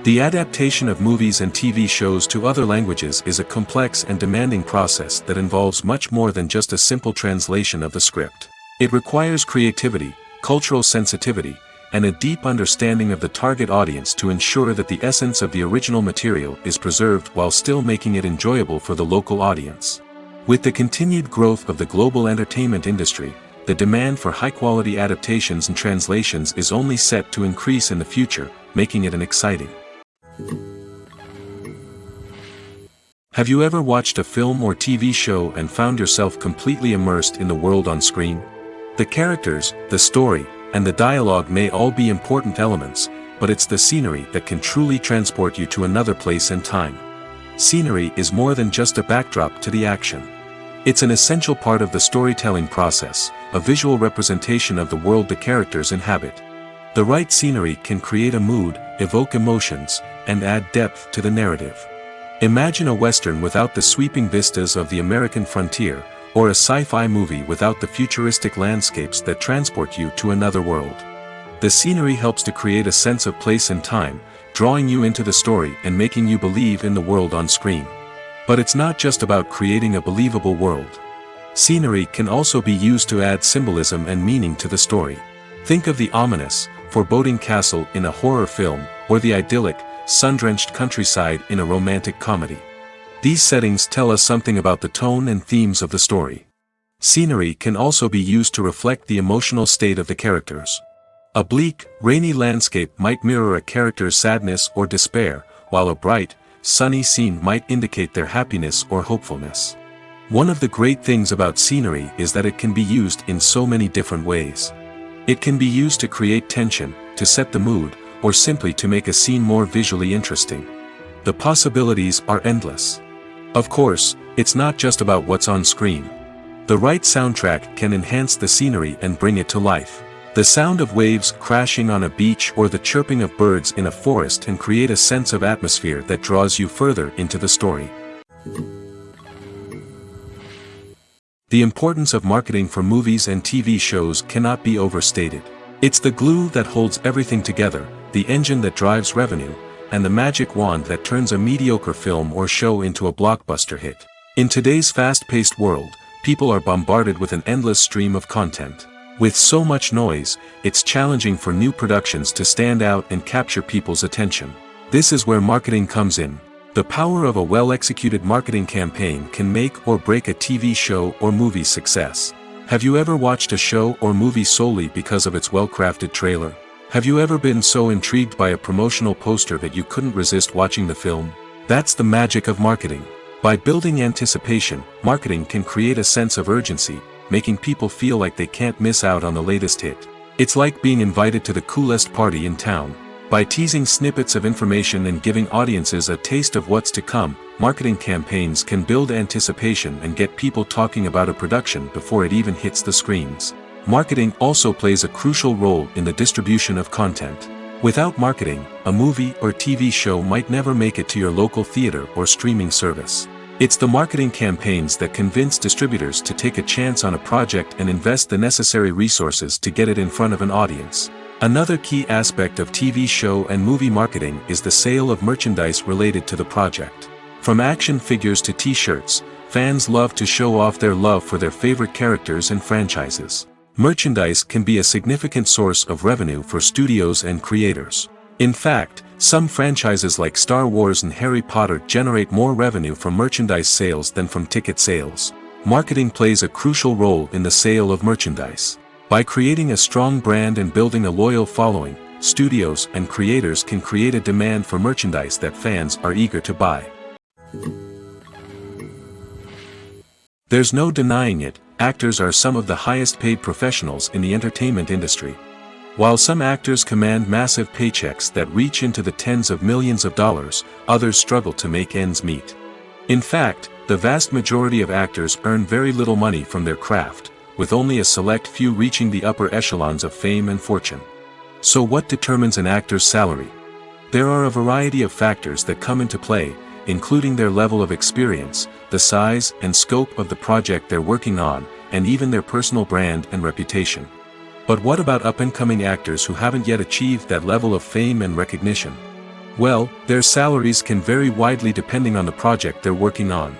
The adaptation of movies and TV shows to other languages is a complex and demanding process that involves much more than just a simple translation of the script. It requires creativity, cultural sensitivity, and a deep understanding of the target audience to ensure that the essence of the original material is preserved while still making it enjoyable for the local audience. With the continued growth of the global entertainment industry, the demand for high-quality adaptations and translations is only set to increase in the future, making it an exciting. Have you ever watched a film or TV show and found yourself completely immersed in the world on screen? The characters, the story, and the dialogue may all be important elements, but it's the scenery that can truly transport you to another place and time. Scenery is more than just a backdrop to the action. It's an essential part of the storytelling process, a visual representation of the world the characters inhabit. The right scenery can create a mood, evoke emotions, and add depth to the narrative. Imagine a Western without the sweeping vistas of the American frontier, or a sci-fi movie without the futuristic landscapes that transport you to another world. The scenery helps to create a sense of place and time, drawing you into the story and making you believe in the world on screen. But it's not just about creating a believable world. Scenery can also be used to add symbolism and meaning to the story. Think of the ominous, foreboding castle in a horror film, or the idyllic, sun-drenched countryside in a romantic comedy. These settings tell us something about the tone and themes of the story. Scenery can also be used to reflect the emotional state of the characters. A bleak, rainy landscape might mirror a character's sadness or despair, while a bright, sunny scene might indicate their happiness or hopefulness. One of the great things about scenery is that it can be used in so many different ways. It can be used to create tension, to set the mood, or simply to make a scene more visually interesting. The possibilities are endless. Of course, it's not just about what's on screen. The right soundtrack can enhance the scenery and bring it to life. The sound of waves crashing on a beach or the chirping of birds in a forest can create a sense of atmosphere that draws you further into the story. The importance of marketing for movies and TV shows cannot be overstated. It's the glue that holds everything together, the engine that drives revenue, and the magic wand that turns a mediocre film or show into a blockbuster hit. In today's fast-paced world, people are bombarded with an endless stream of content. With so much noise, it's challenging for new productions to stand out and capture people's attention. This is where marketing comes in. The power of a well-executed marketing campaign can make or break a TV show or movie's success. Have you ever watched a show or movie solely because of its well-crafted trailer? Have you ever been so intrigued by a promotional poster that you couldn't resist watching the film? That's the magic of marketing. By building anticipation, marketing can create a sense of urgency, making people feel like they can't miss out on the latest hit. It's like being invited to the coolest party in town. By teasing snippets of information and giving audiences a taste of what's to come, marketing campaigns can build anticipation and get people talking about a production before it even hits the screens. Marketing also plays a crucial role in the distribution of content. Without marketing, a movie or TV show might never make it to your local theater or streaming service. It's the marketing campaigns that convince distributors to take a chance on a project and invest the necessary resources to get it in front of an audience. Another key aspect of TV show and movie marketing is the sale of merchandise related to the project. From action figures to t-shirts, fans love to show off their love for their favorite characters and franchises. Merchandise can be a significant source of revenue for studios and creators. In fact, some franchises like Star Wars and Harry Potter generate more revenue from merchandise sales than from ticket sales. Marketing plays a crucial role in the sale of merchandise. By creating a strong brand and building a loyal following, studios and creators can create a demand for merchandise that fans are eager to buy. There's no denying it, actors are some of the highest paid professionals in the entertainment industry. While some actors command massive paychecks that reach into the tens of millions of dollars, others struggle to make ends meet. In fact, the vast majority of actors earn very little money from their craft, with only a select few reaching the upper echelons of fame and fortune. So what determines an actor's salary? There are a variety of factors that come into play, including their level of experience, the size and scope of the project they're working on, and even their personal brand and reputation. But what about up-and-coming actors who haven't yet achieved that level of fame and recognition? Well, their salaries can vary widely depending on the project they're working on.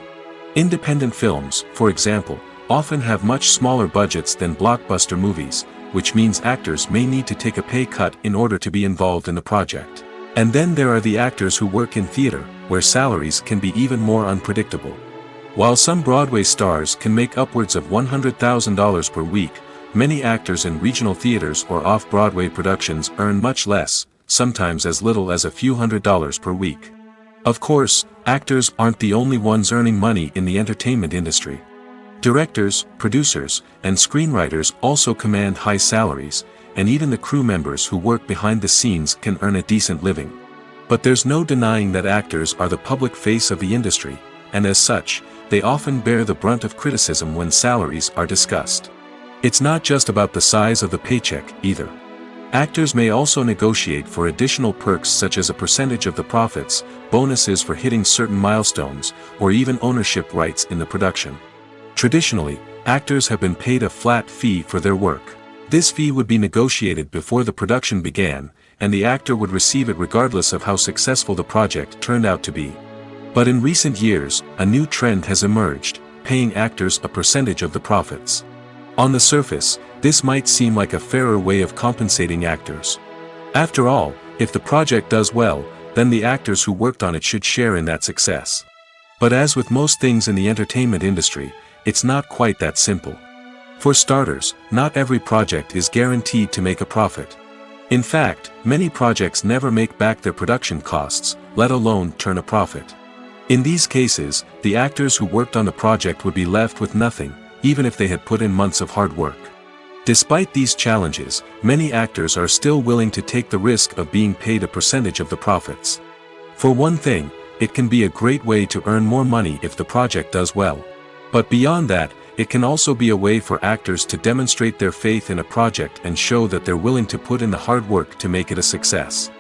Independent films, for example, often have much smaller budgets than blockbuster movies, which means actors may need to take a pay cut in order to be involved in the project. And then there are the actors who work in theater, where salaries can be even more unpredictable. While some Broadway stars can make upwards of $100,000 per week, many actors in regional theaters or off-Broadway productions earn much less, sometimes as little as a few $100s per week. Of course, actors aren't the only ones earning money in the entertainment industry. Directors, producers, and screenwriters also command high salaries, and even the crew members who work behind the scenes can earn a decent living. But there's no denying that actors are the public face of the industry, and as such, they often bear the brunt of criticism when salaries are discussed. It's not just about the size of the paycheck, either. Actors may also negotiate for additional perks such as a percentage of the profits, bonuses for hitting certain milestones, or even ownership rights in the production. Traditionally, actors have been paid a flat fee for their work. This fee would be negotiated before the production began, and the actor would receive it regardless of how successful the project turned out to be. But in recent years, a new trend has emerged, paying actors a percentage of the profits. On the surface, this might seem like a fairer way of compensating actors. After all, if the project does well, then the actors who worked on it should share in that success. But as with most things in the entertainment industry, it's not quite that simple. For starters, not every project is guaranteed to make a profit. In fact, many projects never make back their production costs, let alone turn a profit. In these cases, the actors who worked on the project would be left with nothing, even if they had put in months of hard work. Despite these challenges, many actors are still willing to take the risk of being paid a percentage of the profits. For one thing, it can be a great way to earn more money if the project does well. But beyond that, it can also be a way for actors to demonstrate their faith in a project and show that they're willing to put in the hard work to make it a success.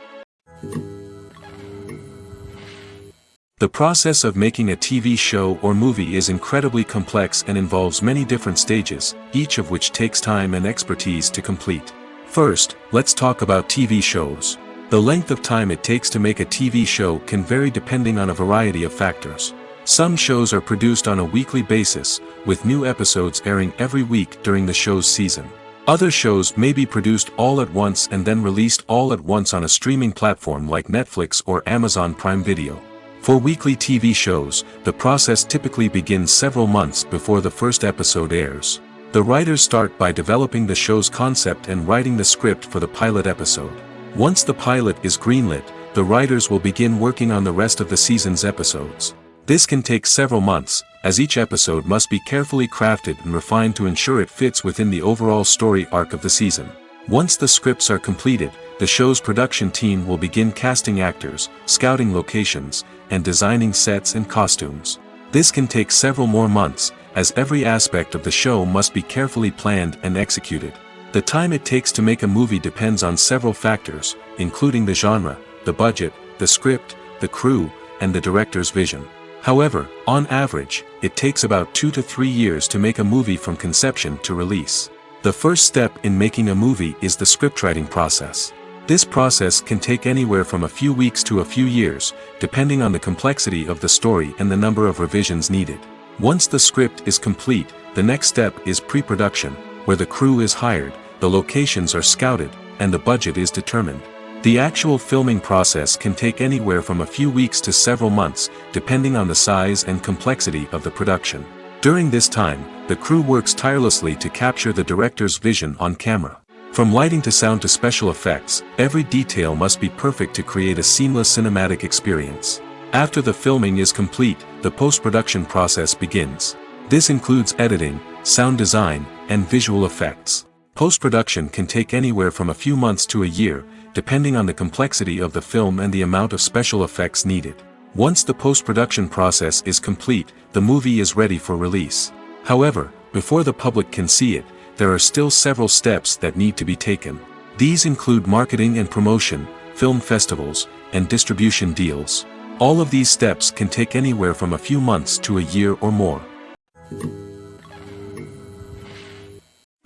The process of making a TV show or movie is incredibly complex and involves many different stages, each of which takes time and expertise to complete. First, let's talk about TV shows. The length of time it takes to make a TV show can vary depending on a variety of factors. Some shows are produced on a weekly basis, with new episodes airing every week during the show's season. Other shows may be produced all at once and then released all at once on a streaming platform like Netflix or Amazon Prime Video. For weekly TV shows, the process typically begins several months before the first episode airs. The writers start by developing the show's concept and writing the script for the pilot episode. Once the pilot is greenlit, the writers will begin working on the rest of the season's episodes. This can take several months, as each episode must be carefully crafted and refined to ensure it fits within the overall story arc of the season. Once the scripts are completed, the show's production team will begin casting actors, scouting locations, and designing sets and costumes. This can take several more months, as every aspect of the show must be carefully planned and executed. The time it takes to make a movie depends on several factors, including the genre, the budget, the script, the crew, and the director's vision. However, on average, it takes about 2 to 3 years to make a movie from conception to release. The first step in making a movie is the scriptwriting process. This process can take anywhere from a few weeks to a few years, depending on the complexity of the story and the number of revisions needed. Once the script is complete, the next step is pre-production, where the crew is hired, the locations are scouted, and the budget is determined. The actual filming process can take anywhere from a few weeks to several months, depending on the size and complexity of the production. During this time, the crew works tirelessly to capture the director's vision on camera. From lighting to sound to special effects, every detail must be perfect to create a seamless cinematic experience. After the filming is complete, the post-production process begins. This includes editing, sound design, and visual effects. Post-production can take anywhere from a few months to a year, depending on the complexity of the film and the amount of special effects needed. Once the post-production process is complete, the movie is ready for release. However, before the public can see it, there are still several steps that need to be taken. These include marketing and promotion, film festivals, and distribution deals. All of these steps can take anywhere from a few months to a year or more.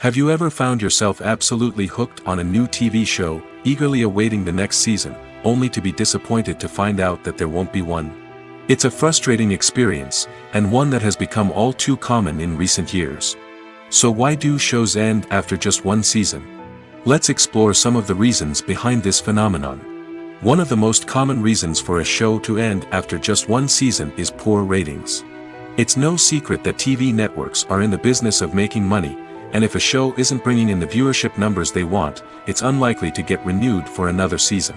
Have you ever found yourself absolutely hooked on a new TV show, eagerly awaiting the next season, only to be disappointed to find out that there won't be one? It's a frustrating experience, and one that has become all too common in recent years. So why do shows end after just one season? Let's explore some of the reasons behind this phenomenon. One of the most common reasons for a show to end after just one season is poor ratings. It's no secret that TV networks are in the business of making money, and if a show isn't bringing in the viewership numbers they want, it's unlikely to get renewed for another season.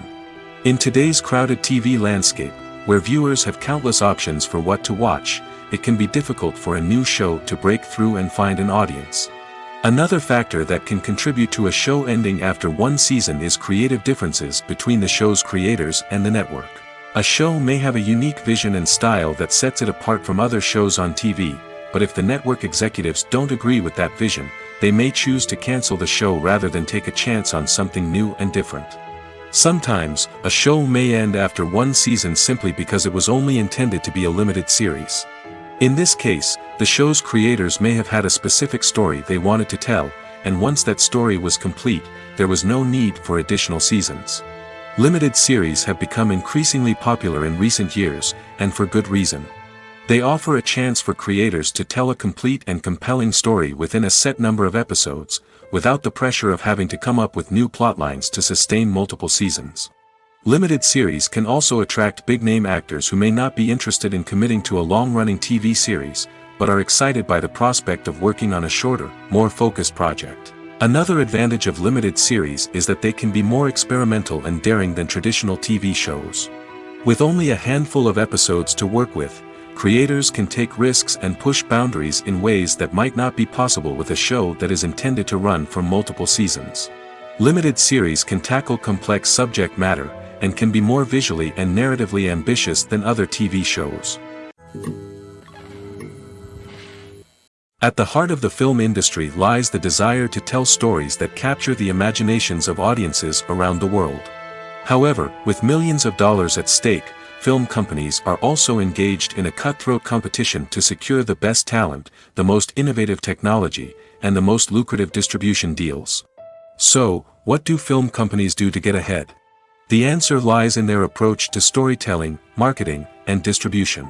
In today's crowded TV landscape, where viewers have countless options for what to watch, it can be difficult for a new show to break through and find an audience. Another factor that can contribute to a show ending after one season is creative differences between the show's creators and the network. A show may have a unique vision and style that sets it apart from other shows on TV, but if the network executives don't agree with that vision, they may choose to cancel the show rather than take a chance on something new and different. Sometimes, a show may end after one season simply because it was only intended to be a limited series. In this case, the show's creators may have had a specific story they wanted to tell, and once that story was complete, there was no need for additional seasons. Limited series have become increasingly popular in recent years, and for good reason. They offer a chance for creators to tell a complete and compelling story within a set number of episodes, without the pressure of having to come up with new plotlines to sustain multiple seasons. Limited series can also attract big-name actors who may not be interested in committing to a long-running TV series, but are excited by the prospect of working on a shorter, more focused project. Another advantage of limited series is that they can be more experimental and daring than traditional TV shows. With only a handful of episodes to work with, creators can take risks and push boundaries in ways that might not be possible with a show that is intended to run for multiple seasons. Limited series can tackle complex subject matter, and can be more visually and narratively ambitious than other TV shows. At the heart of the film industry lies the desire to tell stories that capture the imaginations of audiences around the world. However, with millions of dollars at stake, film companies are also engaged in a cutthroat competition to secure the best talent, the most innovative technology, and the most lucrative distribution deals. So, what do film companies do to get ahead? The answer lies in their approach to storytelling, marketing, and distribution.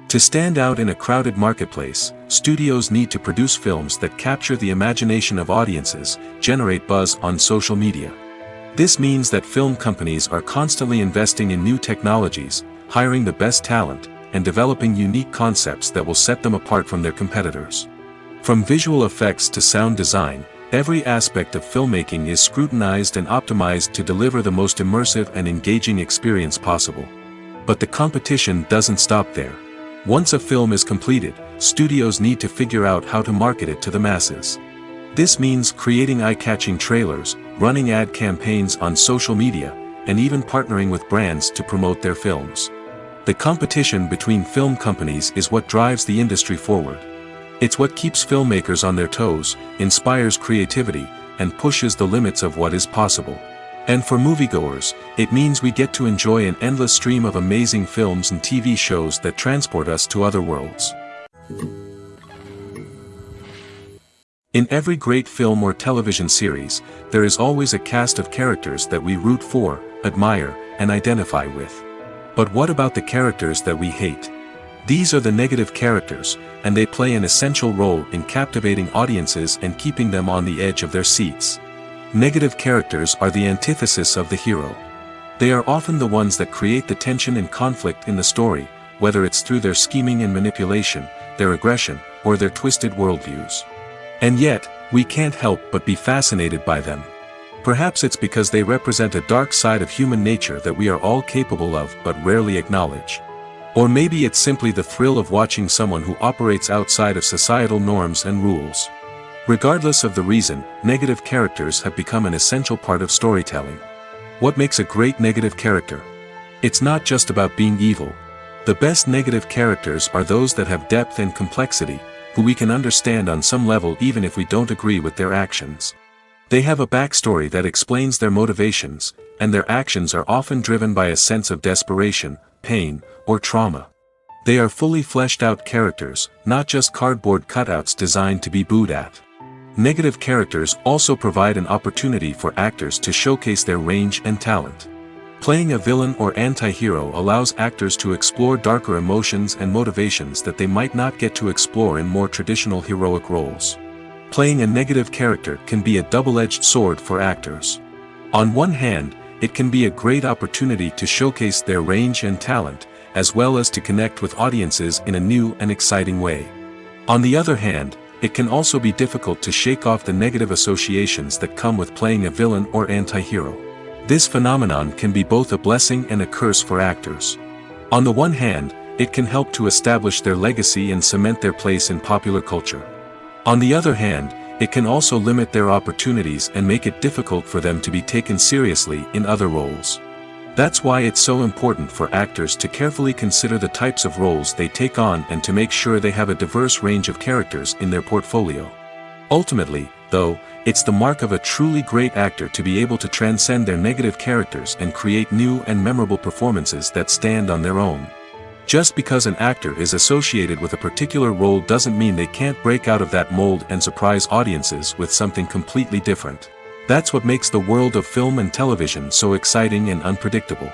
To stand out in a crowded marketplace, studios need to produce films that capture the imagination of audiences, generate buzz on social media. This means that film companies are constantly investing in new technologies, hiring the best talent, and developing unique concepts that will set them apart from their competitors. From visual effects to sound design, every aspect of filmmaking is scrutinized and optimized to deliver the most immersive and engaging experience possible. But the competition doesn't stop there. Once a film is completed, studios need to figure out how to market it to the masses. This means creating eye-catching trailers, running ad campaigns on social media, and even partnering with brands to promote their films. The competition between film companies is what drives the industry forward. It's what keeps filmmakers on their toes, inspires creativity, and pushes the limits of what is possible. And for moviegoers, it means we get to enjoy an endless stream of amazing films and TV shows that transport us to other worlds. In every great film or television series, there is always a cast of characters that we root for, admire, and identify with. But what about the characters that we hate? These are the negative characters, and they play an essential role in captivating audiences and keeping them on the edge of their seats. Negative characters are the antithesis of the hero. They are often the ones that create the tension and conflict in the story, whether it's through their scheming and manipulation, their aggression, or their twisted worldviews. And yet, we can't help but be fascinated by them. Perhaps it's because they represent a dark side of human nature that we are all capable of but rarely acknowledge. Or maybe it's simply the thrill of watching someone who operates outside of societal norms and rules. Regardless of the reason, negative characters have become an essential part of storytelling. What makes a great negative character? It's not just about being evil. The best negative characters are those that have depth and complexity, who we can understand on some level even if we don't agree with their actions. They have a backstory that explains their motivations, and their actions are often driven by a sense of desperation, pain, or trauma. They are fully fleshed out characters, not just cardboard cutouts designed to be booed at. Negative characters also provide an opportunity for actors to showcase their range and talent. Playing a villain or anti-hero allows actors to explore darker emotions and motivations that they might not get to explore in more traditional heroic roles. Playing a negative character can be a double-edged sword for actors. On one hand, it can be a great opportunity to showcase their range and talent, as well as to connect with audiences in a new and exciting way. On the other hand, it can also be difficult to shake off the negative associations that come with playing a villain or anti-hero. This phenomenon can be both a blessing and a curse for actors. On the one hand, it can help to establish their legacy and cement their place in popular culture. On the other hand, it can also limit their opportunities and make it difficult for them to be taken seriously in other roles. That's why it's so important for actors to carefully consider the types of roles they take on and to make sure they have a diverse range of characters in their portfolio. Ultimately, though, it's the mark of a truly great actor to be able to transcend their negative characters and create new and memorable performances that stand on their own. Just because an actor is associated with a particular role doesn't mean they can't break out of that mold and surprise audiences with something completely different. That's what makes the world of film and television so exciting and unpredictable.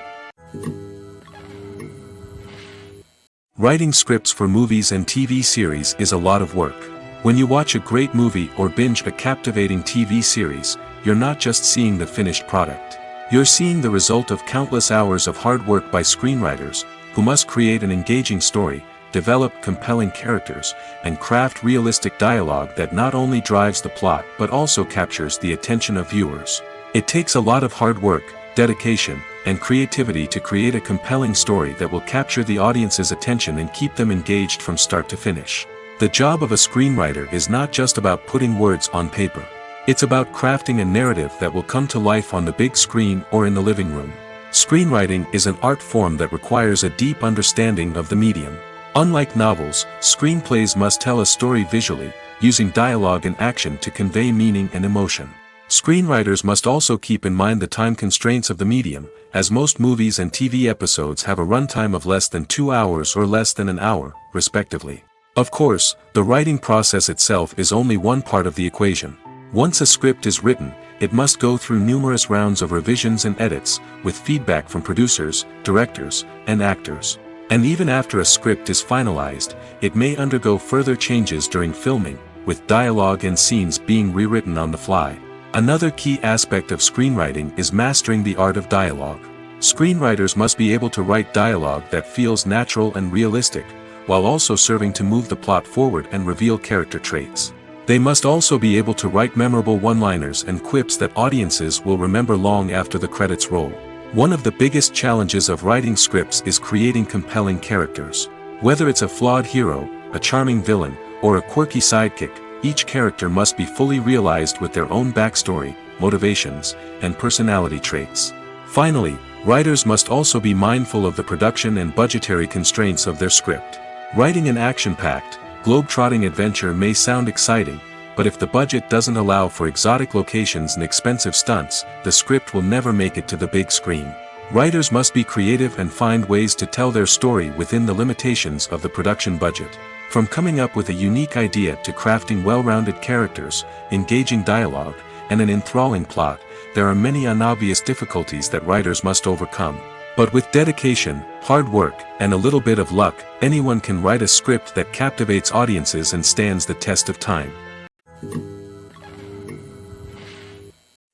Writing scripts for movies and TV series is a lot of work. When you watch a great movie or binge a captivating TV series, you're not just seeing the finished product. You're seeing the result of countless hours of hard work by screenwriters, who must create an engaging story, develop compelling characters, and craft realistic dialogue that not only drives the plot but also captures the attention of viewers. It takes a lot of hard work, dedication, and creativity to create a compelling story that will capture the audience's attention and keep them engaged from start to finish. The job of a screenwriter is not just about putting words on paper. It's about crafting a narrative that will come to life on the big screen or in the living room. Screenwriting is an art form that requires a deep understanding of the medium. Unlike novels, screenplays must tell a story visually, using dialogue and action to convey meaning and emotion. Screenwriters must also keep in mind the time constraints of the medium, as most movies and TV episodes have a runtime of less than 2 hours or less than an hour, respectively. Of course, the writing process itself is only one part of the equation. Once a script is written, it must go through numerous rounds of revisions and edits, with feedback from producers, directors, and actors. And even after a script is finalized, it may undergo further changes during filming, with dialogue and scenes being rewritten on the fly. Another key aspect of screenwriting is mastering the art of dialogue. Screenwriters must be able to write dialogue that feels natural and realistic, while also serving to move the plot forward and reveal character traits. They must also be able to write memorable one-liners and quips that audiences will remember long after the credits roll. One of the biggest challenges of writing scripts is creating compelling characters. Whether it's a flawed hero, a charming villain, or a quirky sidekick, each character must be fully realized with their own backstory, motivations, and personality traits. Finally, Writers must also be mindful of the production and budgetary constraints of their script. Writing an action-packed, globe-trotting adventure may sound exciting, but if the budget doesn't allow for exotic locations and expensive stunts, the script will never make it to the big screen. Writers must be creative and find ways to tell their story within the limitations of the production budget. From coming up with a unique idea to crafting well-rounded characters, engaging dialogue, and an enthralling plot, there are many unobvious difficulties that writers must overcome. But with dedication, hard work, and a little bit of luck, anyone can write a script that captivates audiences and stands the test of time.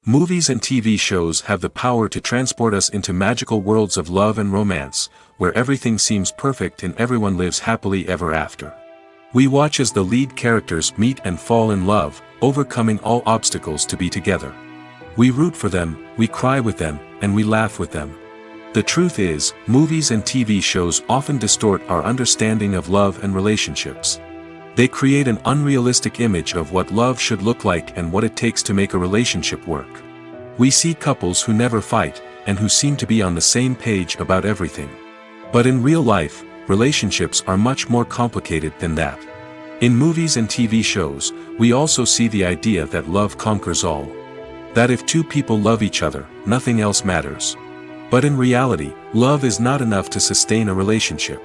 Movies and TV shows have the power to transport us into magical worlds of love and romance, where everything seems perfect and everyone lives happily ever after. We watch as the lead characters meet and fall in love, overcoming all obstacles to be together. We root for them, we cry with them, and we laugh with them. The truth is, movies and TV shows often distort our understanding of love and relationships. They create an unrealistic image of what love should look like and what it takes to make a relationship work. We see couples who never fight, and who seem to be on the same page about everything. But in real life, relationships are much more complicated than that. In movies and TV shows, we also see the idea that love conquers all. That if two people love each other, nothing else matters. But in reality, love is not enough to sustain a relationship.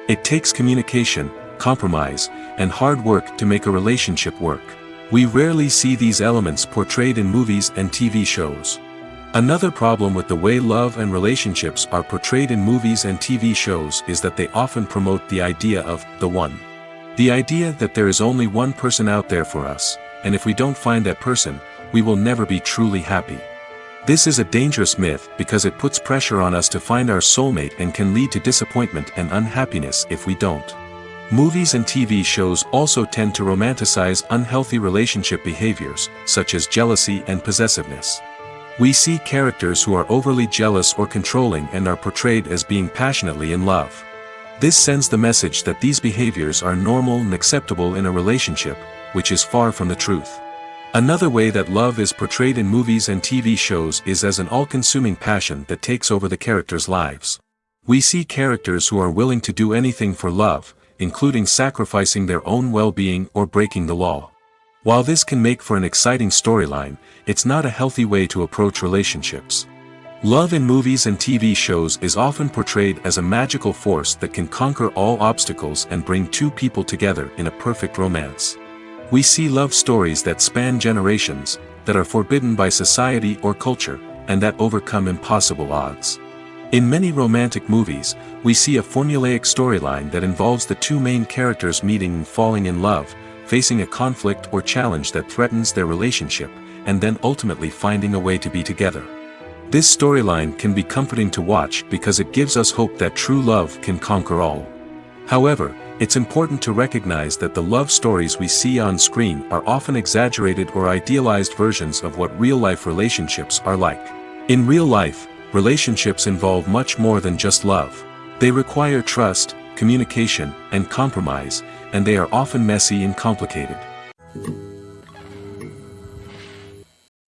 It takes communication, compromise, and hard work to make a relationship work. We rarely see these elements portrayed in movies and TV shows. Another problem with the way love and relationships are portrayed in movies and TV shows is that they often promote the idea of the one. The idea that there is only one person out there for us, and if we don't find that person, we will never be truly happy. This is a dangerous myth because it puts pressure on us to find our soulmate and can lead to disappointment and unhappiness if we don't. Movies and TV shows also tend to romanticize unhealthy relationship behaviors, such as jealousy and possessiveness. We see characters who are overly jealous or controlling and are portrayed as being passionately in love. This sends the message that these behaviors are normal and acceptable in a relationship, which is far from the truth. Another way that love is portrayed in movies and TV shows is as an all-consuming passion that takes over the characters' lives. We see characters who are willing to do anything for love, including sacrificing their own well-being or breaking the law. While this can make for an exciting storyline, it's not a healthy way to approach relationships. Love in movies and TV shows is often portrayed as a magical force that can conquer all obstacles and bring two people together in a perfect romance. We see love stories that span generations, that are forbidden by society or culture, and that overcome impossible odds. In many romantic movies, we see a formulaic storyline that involves the two main characters meeting and falling in love, facing a conflict or challenge that threatens their relationship, and then ultimately finding a way to be together. This storyline can be comforting to watch because it gives us hope that true love can conquer all. However, it's important to recognize that the love stories we see on screen are often exaggerated or idealized versions of what real-life relationships are like. In real life, relationships involve much more than just love. They require trust, communication, and compromise, and they are often messy and complicated.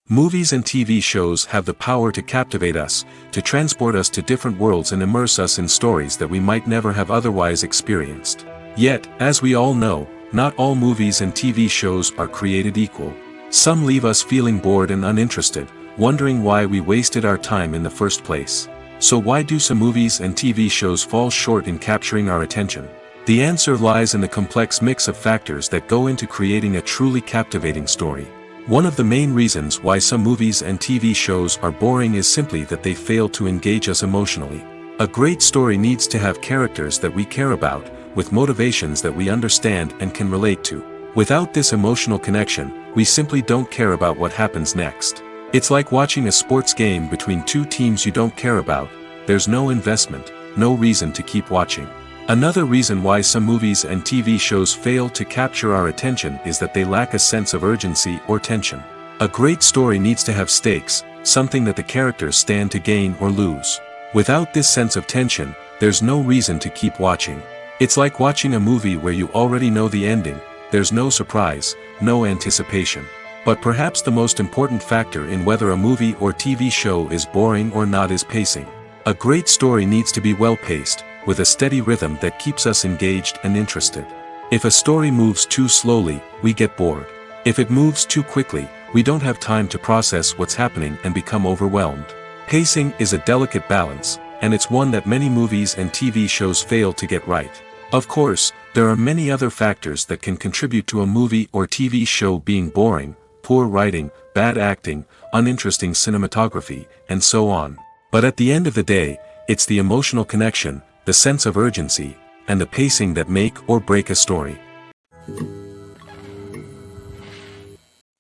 Movies and TV shows have the power to captivate us, to transport us to different worlds and immerse us in stories that we might never have otherwise experienced. Yet, as we all know, not all movies and TV shows are created equal. Some leave us feeling bored and uninterested, wondering why we wasted our time in the first place. So why do some movies and TV shows fall short in capturing our attention? The answer lies in the complex mix of factors that go into creating a truly captivating story. One of the main reasons why some movies and TV shows are boring is simply that they fail to engage us emotionally. A great story needs to have characters that we care about, with motivations that we understand and can relate to. Without this emotional connection, we simply don't care about what happens next. It's like watching a sports game between two teams you don't care about. There's no investment, no reason to keep watching. Another reason why some movies and TV shows fail to capture our attention is that they lack a sense of urgency or tension. A great story needs to have stakes, something that the characters stand to gain or lose. Without this sense of tension, there's no reason to keep watching. It's like watching a movie where you already know the ending. There's no surprise, no anticipation. But perhaps the most important factor in whether a movie or TV show is boring or not is pacing. A great story needs to be well-paced, with a steady rhythm that keeps us engaged and interested. If a story moves too slowly, we get bored. If it moves too quickly, we don't have time to process what's happening and become overwhelmed. Pacing is a delicate balance, and it's one that many movies and TV shows fail to get right. Of course, there are many other factors that can contribute to a movie or TV show being boring: poor writing, bad acting, uninteresting cinematography, and so on. But at the end of the day, it's the emotional connection, the sense of urgency, and the pacing that make or break a story.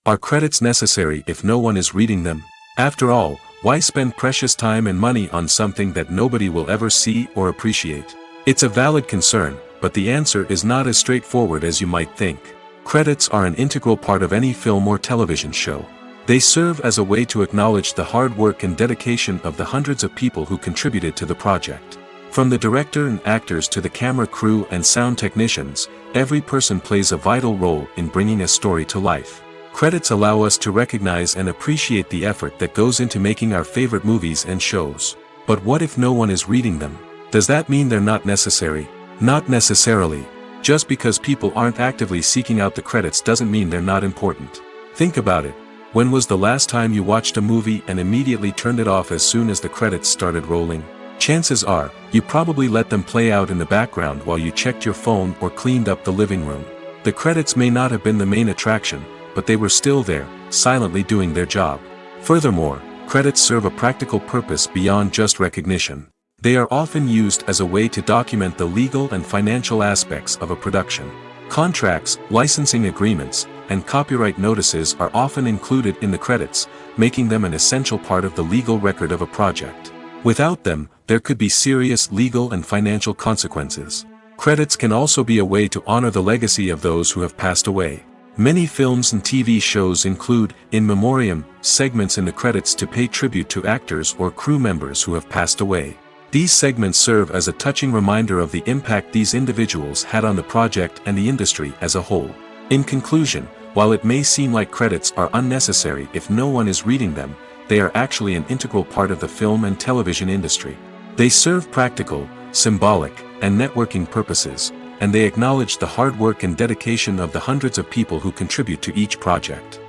Are credits necessary if no one is reading them? After all, why spend precious time and money on something that nobody will ever see or appreciate? It's a valid concern, but the answer is not as straightforward as you might think. Credits are an integral part of any film or television show. They serve as a way to acknowledge the hard work and dedication of the hundreds of people who contributed to the project. From the director and actors to the camera crew and sound technicians, every person plays a vital role in bringing a story to life. Credits allow us to recognize and appreciate the effort that goes into making our favorite movies and shows. But what if no one is reading them? Does that mean they're not necessary? Not necessarily. Just because people aren't actively seeking out the credits doesn't mean they're not important. Think about it. When was the last time you watched a movie and immediately turned it off as soon as the credits started rolling? Chances are, you probably let them play out in the background while you checked your phone or cleaned up the living room. The credits may not have been the main attraction, but they were still there, silently doing their job. Furthermore, credits serve a practical purpose beyond just recognition. They are often used as a way to document the legal and financial aspects of a production. Contracts, licensing agreements, and copyright notices are often included in the credits, making them an essential part of the legal record of a project. Without them, there could be serious legal and financial consequences. Credits can also be a way to honor the legacy of those who have passed away. Many films and TV shows include, in memoriam, segments in the credits to pay tribute to actors or crew members who have passed away. These segments serve as a touching reminder of the impact these individuals had on the project and the industry as a whole. In conclusion, while it may seem like credits are unnecessary if no one is reading them, they are actually an integral part of the film and television industry. They serve practical, symbolic, and networking purposes, and they acknowledge the hard work and dedication of the hundreds of people who contribute to each project.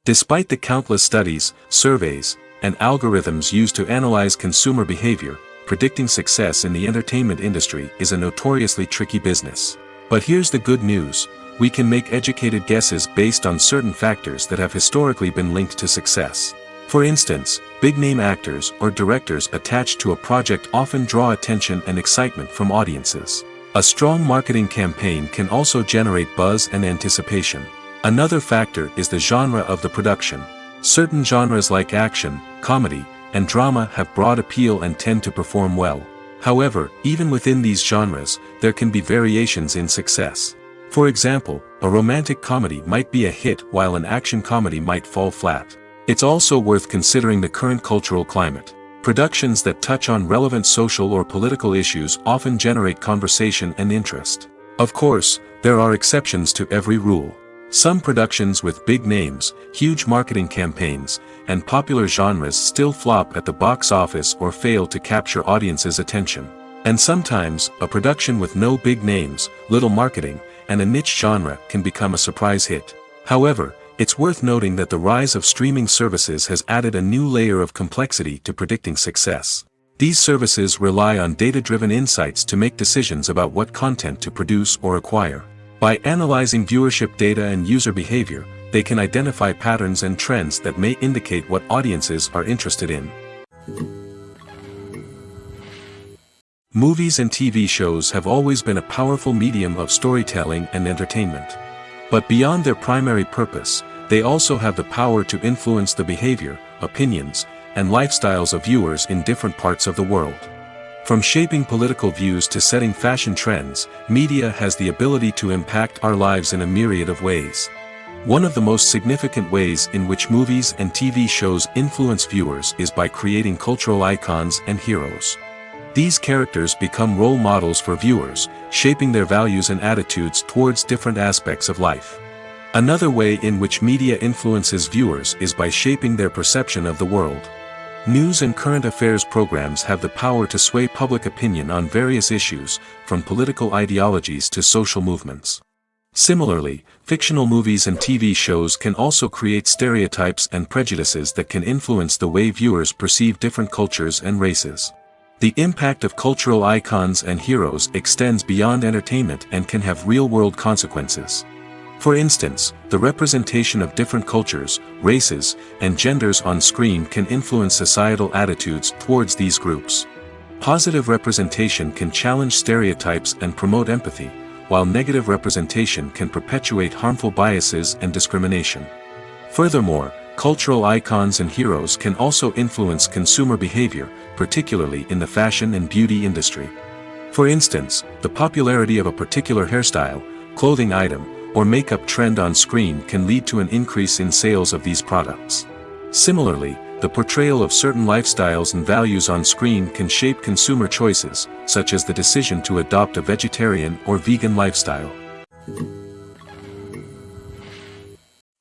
Despite the countless studies, surveys, and algorithms used to analyze consumer behavior, predicting success in the entertainment industry is a notoriously tricky business. But here's the good news: we can make educated guesses based on certain factors that have historically been linked to success. For instance, big-name actors or directors attached to a project often draw attention and excitement from audiences. A strong marketing campaign can also generate buzz and anticipation. Another factor is the genre of the production. Certain genres like action, comedy, and drama have broad appeal and tend to perform well. However, even within these genres, there can be variations in success. For example, a romantic comedy might be a hit while an action comedy might fall flat. It's also worth considering the current cultural climate. Productions that touch on relevant social or political issues often generate conversation and interest. Of course, there are exceptions to every rule. Some productions with big names, huge marketing campaigns, and popular genres still flop at the box office or fail to capture audiences' attention. And sometimes, a production with no big names, little marketing, and a niche genre can become a surprise hit. However, it's worth noting that the rise of streaming services has added a new layer of complexity to predicting success. These services rely on data-driven insights to make decisions about what content to produce or acquire. By analyzing viewership data and user behavior, they can identify patterns and trends that may indicate what audiences are interested in. Movies and TV shows have always been a powerful medium of storytelling and entertainment. But beyond their primary purpose, they also have the power to influence the behavior, opinions, and lifestyles of viewers in different parts of the world. From shaping political views to setting fashion trends, media has the ability to impact our lives in a myriad of ways. One of the most significant ways in which movies and TV shows influence viewers is by creating cultural icons and heroes. These characters become role models for viewers, shaping their values and attitudes towards different aspects of life. Another way in which media influences viewers is by shaping their perception of the world. News and current affairs programs have the power to sway public opinion on various issues, from political ideologies to social movements. Similarly, fictional movies and TV shows can also create stereotypes and prejudices that can influence the way viewers perceive different cultures and races. The impact of cultural icons and heroes extends beyond entertainment and can have real-world consequences. For instance, the representation of different cultures, races, and genders on screen can influence societal attitudes towards these groups. Positive representation can challenge stereotypes and promote empathy, while negative representation can perpetuate harmful biases and discrimination. Furthermore, cultural icons and heroes can also influence consumer behavior, particularly in the fashion and beauty industry. For instance, the popularity of a particular hairstyle, clothing item, or makeup trend on screen can lead to an increase in sales of these products. Similarly, the portrayal of certain lifestyles and values on screen can shape consumer choices, such as the decision to adopt a vegetarian or vegan lifestyle.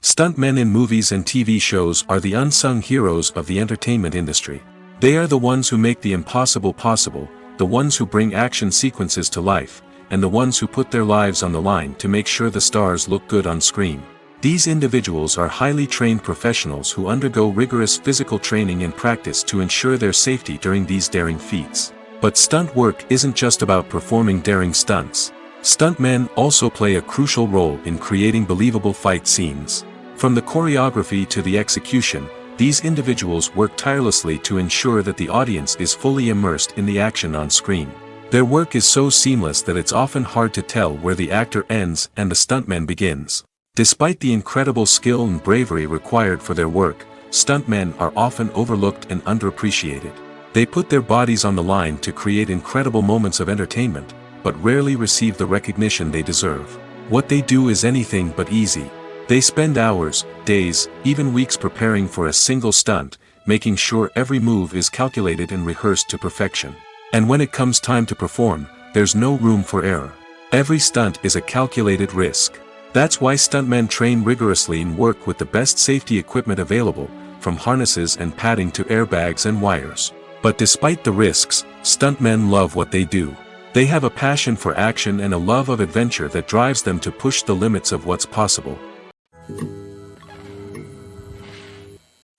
Stuntmen in movies and TV shows are the unsung heroes of the entertainment industry. They are the ones who make the impossible possible, the ones who bring action sequences to life, and the ones who put their lives on the line to make sure the stars look good on screen. These individuals are highly trained professionals who undergo rigorous physical training and practice to ensure their safety during these daring feats. But stunt work isn't just about performing daring stunts. Stuntmen also play a crucial role in creating believable fight scenes. From the choreography to the execution, these individuals work tirelessly to ensure that the audience is fully immersed in the action on screen. Their work is so seamless that it's often hard to tell where the actor ends and the stuntman begins. Despite the incredible skill and bravery required for their work, stuntmen are often overlooked and underappreciated. They put their bodies on the line to create incredible moments of entertainment, but rarely receive the recognition they deserve. What they do is anything but easy. They spend hours, days, even weeks preparing for a single stunt, making sure every move is calculated and rehearsed to perfection. And when it comes time to perform, there's no room for error. Every stunt is a calculated risk. That's why stuntmen train rigorously and work with the best safety equipment available, from harnesses and padding to airbags and wires. But despite the risks, stuntmen love what they do. They have a passion for action and a love of adventure that drives them to push the limits of what's possible.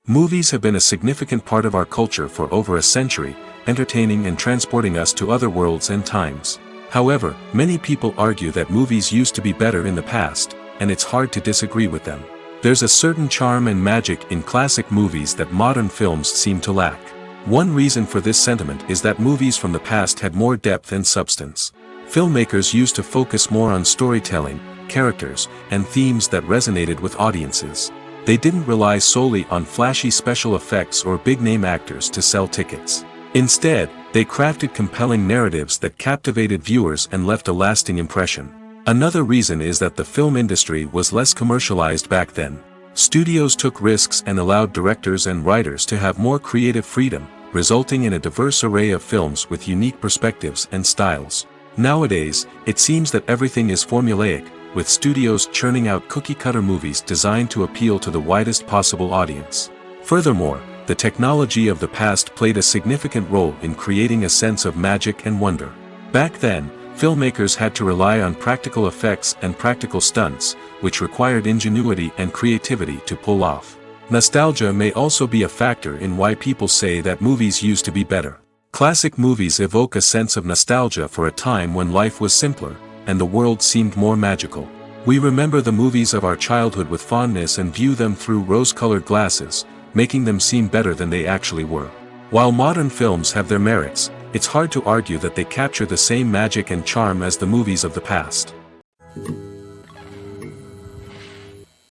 Movies have been a significant part of our culture for over a century, entertaining and transporting us to other worlds and times. However, many people argue that movies used to be better in the past, and it's hard to disagree with them. There's a certain charm and magic in classic movies that modern films seem to lack. One reason for this sentiment is that movies from the past had more depth and substance. Filmmakers used to focus more on storytelling, characters, and themes that resonated with audiences. They didn't rely solely on flashy special effects or big-name actors to sell tickets. Instead, they crafted compelling narratives that captivated viewers and left a lasting impression. Another reason is that the film industry was less commercialized back then. Studios took risks and allowed directors and writers to have more creative freedom, resulting in a diverse array of films with unique perspectives and styles. Nowadays, it seems that everything is formulaic, with studios churning out cookie-cutter movies designed to appeal to the widest possible audience. Furthermore, the technology of the past played a significant role in creating a sense of magic and wonder. Back then, filmmakers had to rely on practical effects and practical stunts, which required ingenuity and creativity to pull off. Nostalgia may also be a factor in why people say that movies used to be better. Classic movies evoke a sense of nostalgia for a time when life was simpler, and the world seemed more magical. We remember the movies of our childhood with fondness and view them through rose-colored glasses, making them seem better than they actually were. While modern films have their merits, it's hard to argue that they capture the same magic and charm as the movies of the past.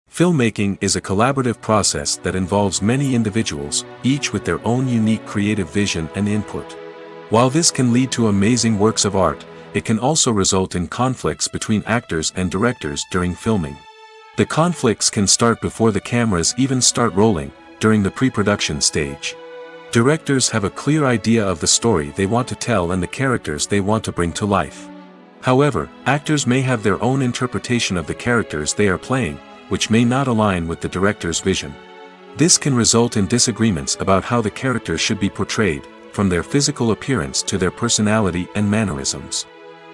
Filmmaking is a collaborative process that involves many individuals, each with their own unique creative vision and input. While this can lead to amazing works of art, it can also result in conflicts between actors and directors during filming. The conflicts can start before the cameras even start rolling, during the pre-production stage. Directors have a clear idea of the story they want to tell and the characters they want to bring to life. However, actors may have their own interpretation of the characters they are playing, which may not align with the director's vision. This can result in disagreements about how the characters should be portrayed, from their physical appearance to their personality and mannerisms.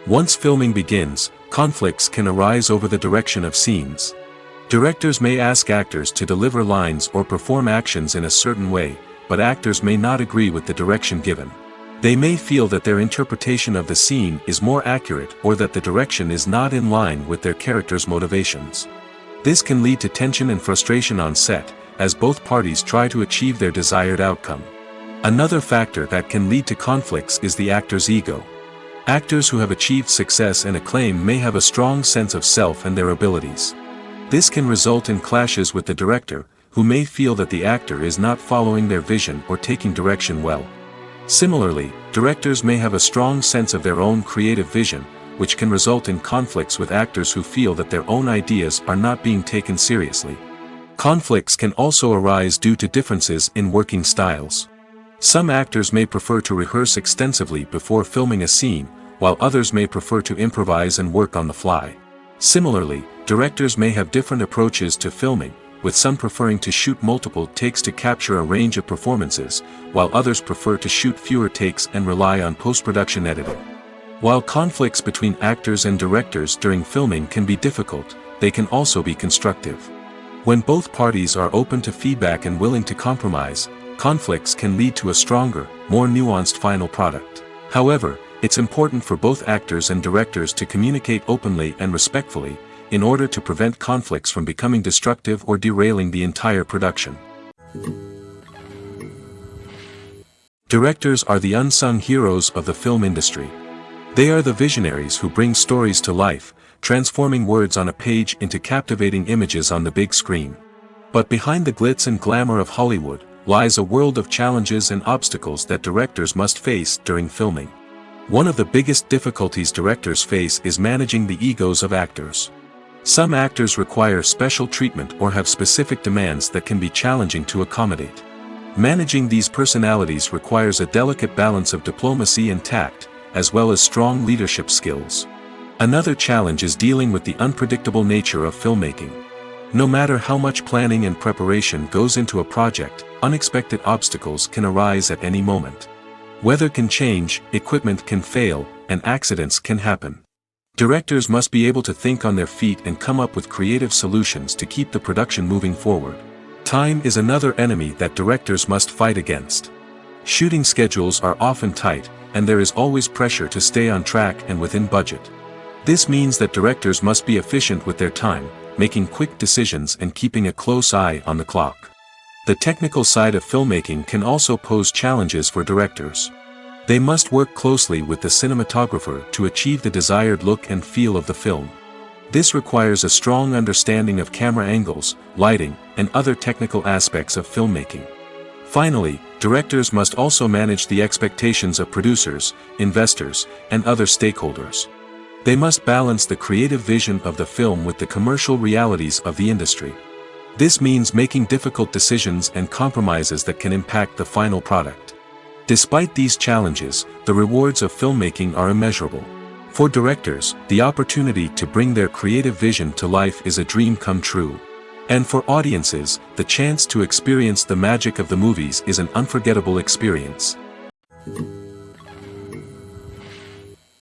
Once filming begins, conflicts can arise over the direction of scenes. Directors may ask actors to deliver lines or perform actions in a certain way, but actors may not agree with the direction given. They may feel that their interpretation of the scene is more accurate or that the direction is not in line with their character's motivations. This can lead to tension and frustration on set, as both parties try to achieve their desired outcome. Another factor that can lead to conflicts is the actor's ego. Actors who have achieved success and acclaim may have a strong sense of self and their abilities. This can result in clashes with the director, who may feel that the actor is not following their vision or taking direction well. Similarly, directors may have a strong sense of their own creative vision, which can result in conflicts with actors who feel that their own ideas are not being taken seriously. Conflicts can also arise due to differences in working styles. Some actors may prefer to rehearse extensively before filming a scene, while others may prefer to improvise and work on the fly. Similarly, directors may have different approaches to filming, with some preferring to shoot multiple takes to capture a range of performances, while others prefer to shoot fewer takes and rely on post-production editing. While conflicts between actors and directors during filming can be difficult, they can also be constructive. When both parties are open to feedback and willing to compromise, conflicts can lead to a stronger, more nuanced final product. However, it's important for both actors and directors to communicate openly and respectfully, in order to prevent conflicts from becoming destructive or derailing the entire production. Directors are the unsung heroes of the film industry. They are the visionaries who bring stories to life, transforming words on a page into captivating images on the big screen. But behind the glitz and glamour of Hollywood, lies a world of challenges and obstacles that directors must face during filming. One of the biggest difficulties directors face is managing the egos of actors. Some actors require special treatment or have specific demands that can be challenging to accommodate. Managing these personalities requires a delicate balance of diplomacy and tact, as well as strong leadership skills. Another challenge is dealing with the unpredictable nature of filmmaking. No matter how much planning and preparation goes into a project, unexpected obstacles can arise at any moment. Weather can change, equipment can fail, and accidents can happen. Directors must be able to think on their feet and come up with creative solutions to keep the production moving forward. Time is another enemy that directors must fight against. Shooting schedules are often tight, and there is always pressure to stay on track and within budget. This means that directors must be efficient with their time, making quick decisions and keeping a close eye on the clock. The technical side of filmmaking can also pose challenges for directors. They must work closely with the cinematographer to achieve the desired look and feel of the film. This requires a strong understanding of camera angles, lighting, and other technical aspects of filmmaking. Finally, directors must also manage the expectations of producers, investors, and other stakeholders. They must balance the creative vision of the film with the commercial realities of the industry. This means making difficult decisions and compromises that can impact the final product. Despite these challenges, the rewards of filmmaking are immeasurable. For directors, the opportunity to bring their creative vision to life is a dream come true. And for audiences, the chance to experience the magic of the movies is an unforgettable experience.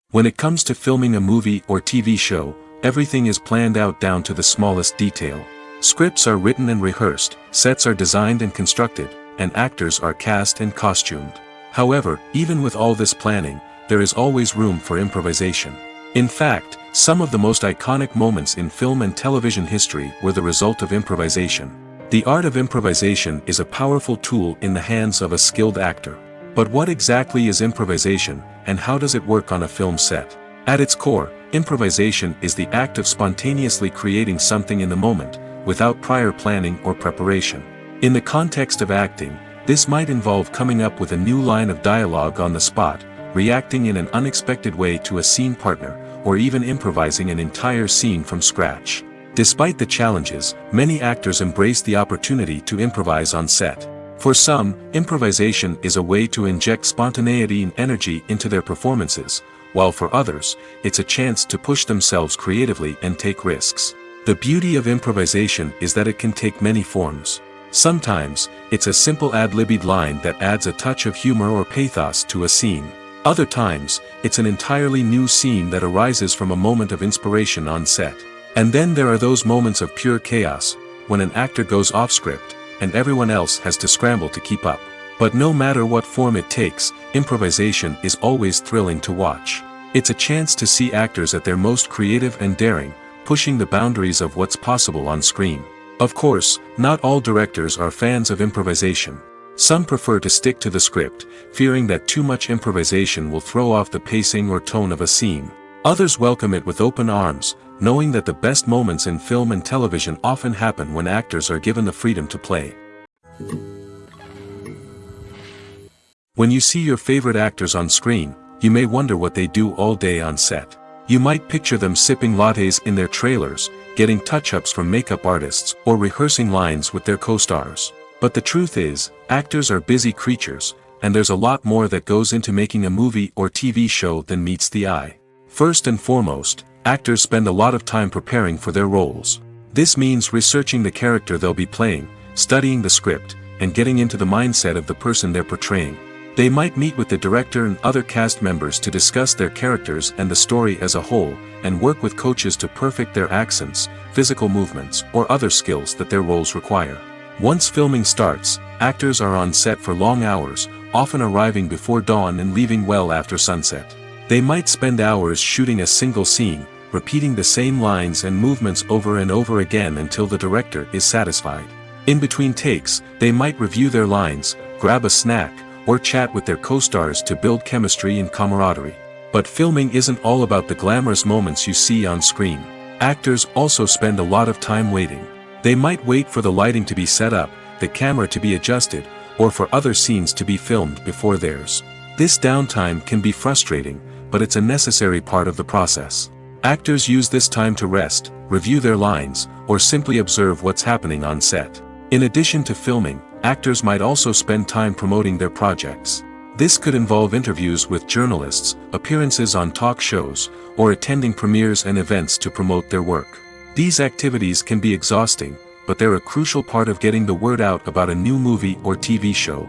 When it comes to filming a movie or TV show, everything is planned out down to the smallest detail. Scripts are written and rehearsed, sets are designed and constructed, and actors are cast and costumed. However, even with all this planning, there is always room for improvisation. In fact, some of the most iconic moments in film and television history were the result of improvisation. The art of improvisation is a powerful tool in the hands of a skilled actor. But what exactly is improvisation, and how does it work on a film set? At its core, improvisation is the act of spontaneously creating something in the moment, without prior planning or preparation. In the context of acting, this might involve coming up with a new line of dialogue on the spot, reacting in an unexpected way to a scene partner, or even improvising an entire scene from scratch. Despite the challenges, many actors embrace the opportunity to improvise on set. For some, improvisation is a way to inject spontaneity and energy into their performances, while for others, it's a chance to push themselves creatively and take risks. The beauty of improvisation is that it can take many forms. Sometimes, it's a simple ad-libbed line that adds a touch of humor or pathos to a scene. Other times, it's an entirely new scene that arises from a moment of inspiration on set. And then there are those moments of pure chaos, when an actor goes off script, and everyone else has to scramble to keep up. But no matter what form it takes, improvisation is always thrilling to watch. It's a chance to see actors at their most creative and daring, pushing the boundaries of what's possible on screen. Of course, not all directors are fans of improvisation. Some prefer to stick to the script, fearing that too much improvisation will throw off the pacing or tone of a scene. Others welcome it with open arms, knowing that the best moments in film and television often happen when actors are given the freedom to play. When you see your favorite actors on screen, you may wonder what they do all day on set. You might picture them sipping lattes in their trailers, getting touch-ups from makeup artists, or rehearsing lines with their co-stars. But the truth is, actors are busy creatures, and there's a lot more that goes into making a movie or TV show than meets the eye. First and foremost, actors spend a lot of time preparing for their roles. This means researching the character they'll be playing, studying the script, and getting into the mindset of the person they're portraying. They might meet with the director and other cast members to discuss their characters and the story as a whole, and work with coaches to perfect their accents, physical movements, or other skills that their roles require. Once filming starts, actors are on set for long hours, often arriving before dawn and leaving well after sunset. They might spend hours shooting a single scene, repeating the same lines and movements over and over again until the director is satisfied. In between takes, they might review their lines, grab a snack, or chat with their co-stars to build chemistry and camaraderie. But filming isn't all about the glamorous moments you see on screen. Actors also spend a lot of time waiting. They might wait for the lighting to be set up, the camera to be adjusted, or for other scenes to be filmed before theirs. This downtime can be frustrating, but it's a necessary part of the process. Actors use this time to rest, review their lines, or simply observe what's happening on set. In addition to filming, actors might also spend time promoting their projects. This could involve interviews with journalists, appearances on talk shows, or attending premieres and events to promote their work. These activities can be exhausting, but they're a crucial part of getting the word out about a new movie or TV show.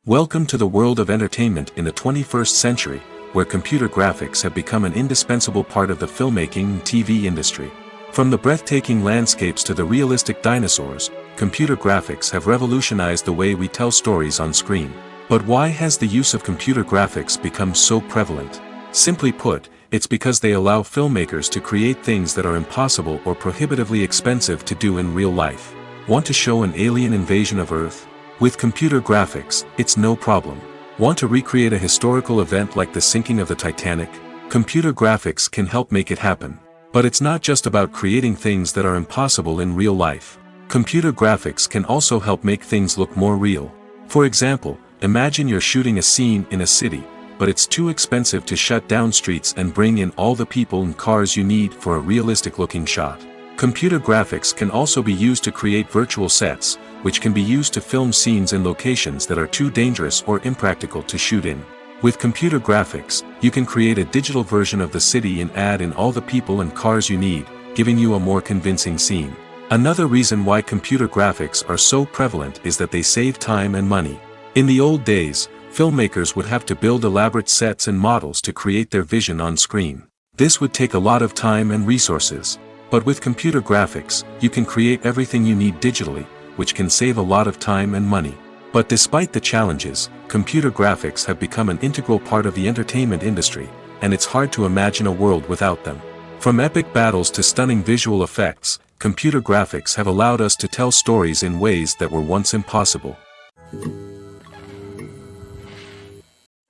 Welcome to the world of entertainment in the 21st century, where computer graphics have become an indispensable part of the filmmaking and TV industry. From the breathtaking landscapes to the realistic dinosaurs, computer graphics have revolutionized the way we tell stories on screen. But why has the use of computer graphics become so prevalent? Simply put, it's because they allow filmmakers to create things that are impossible or prohibitively expensive to do in real life. Want to show an alien invasion of Earth? With computer graphics, it's no problem. Want to recreate a historical event like the sinking of the Titanic? Computer graphics can help make it happen. But it's not just about creating things that are impossible in real life. Computer graphics can also help make things look more real. For example, imagine you're shooting a scene in a city, but it's too expensive to shut down streets and bring in all the people and cars you need for a realistic-looking shot. Computer graphics can also be used to create virtual sets, which can be used to film scenes in locations that are too dangerous or impractical to shoot in. With computer graphics, you can create a digital version of the city and add in all the people and cars you need, giving you a more convincing scene. Another reason why computer graphics are so prevalent is that they save time and money. In the old days, filmmakers would have to build elaborate sets and models to create their vision on screen. This would take a lot of time and resources. But with computer graphics, you can create everything you need digitally, which can save a lot of time and money. But despite the challenges, computer graphics have become an integral part of the entertainment industry, and it's hard to imagine a world without them. From epic battles to stunning visual effects, computer graphics have allowed us to tell stories in ways that were once impossible.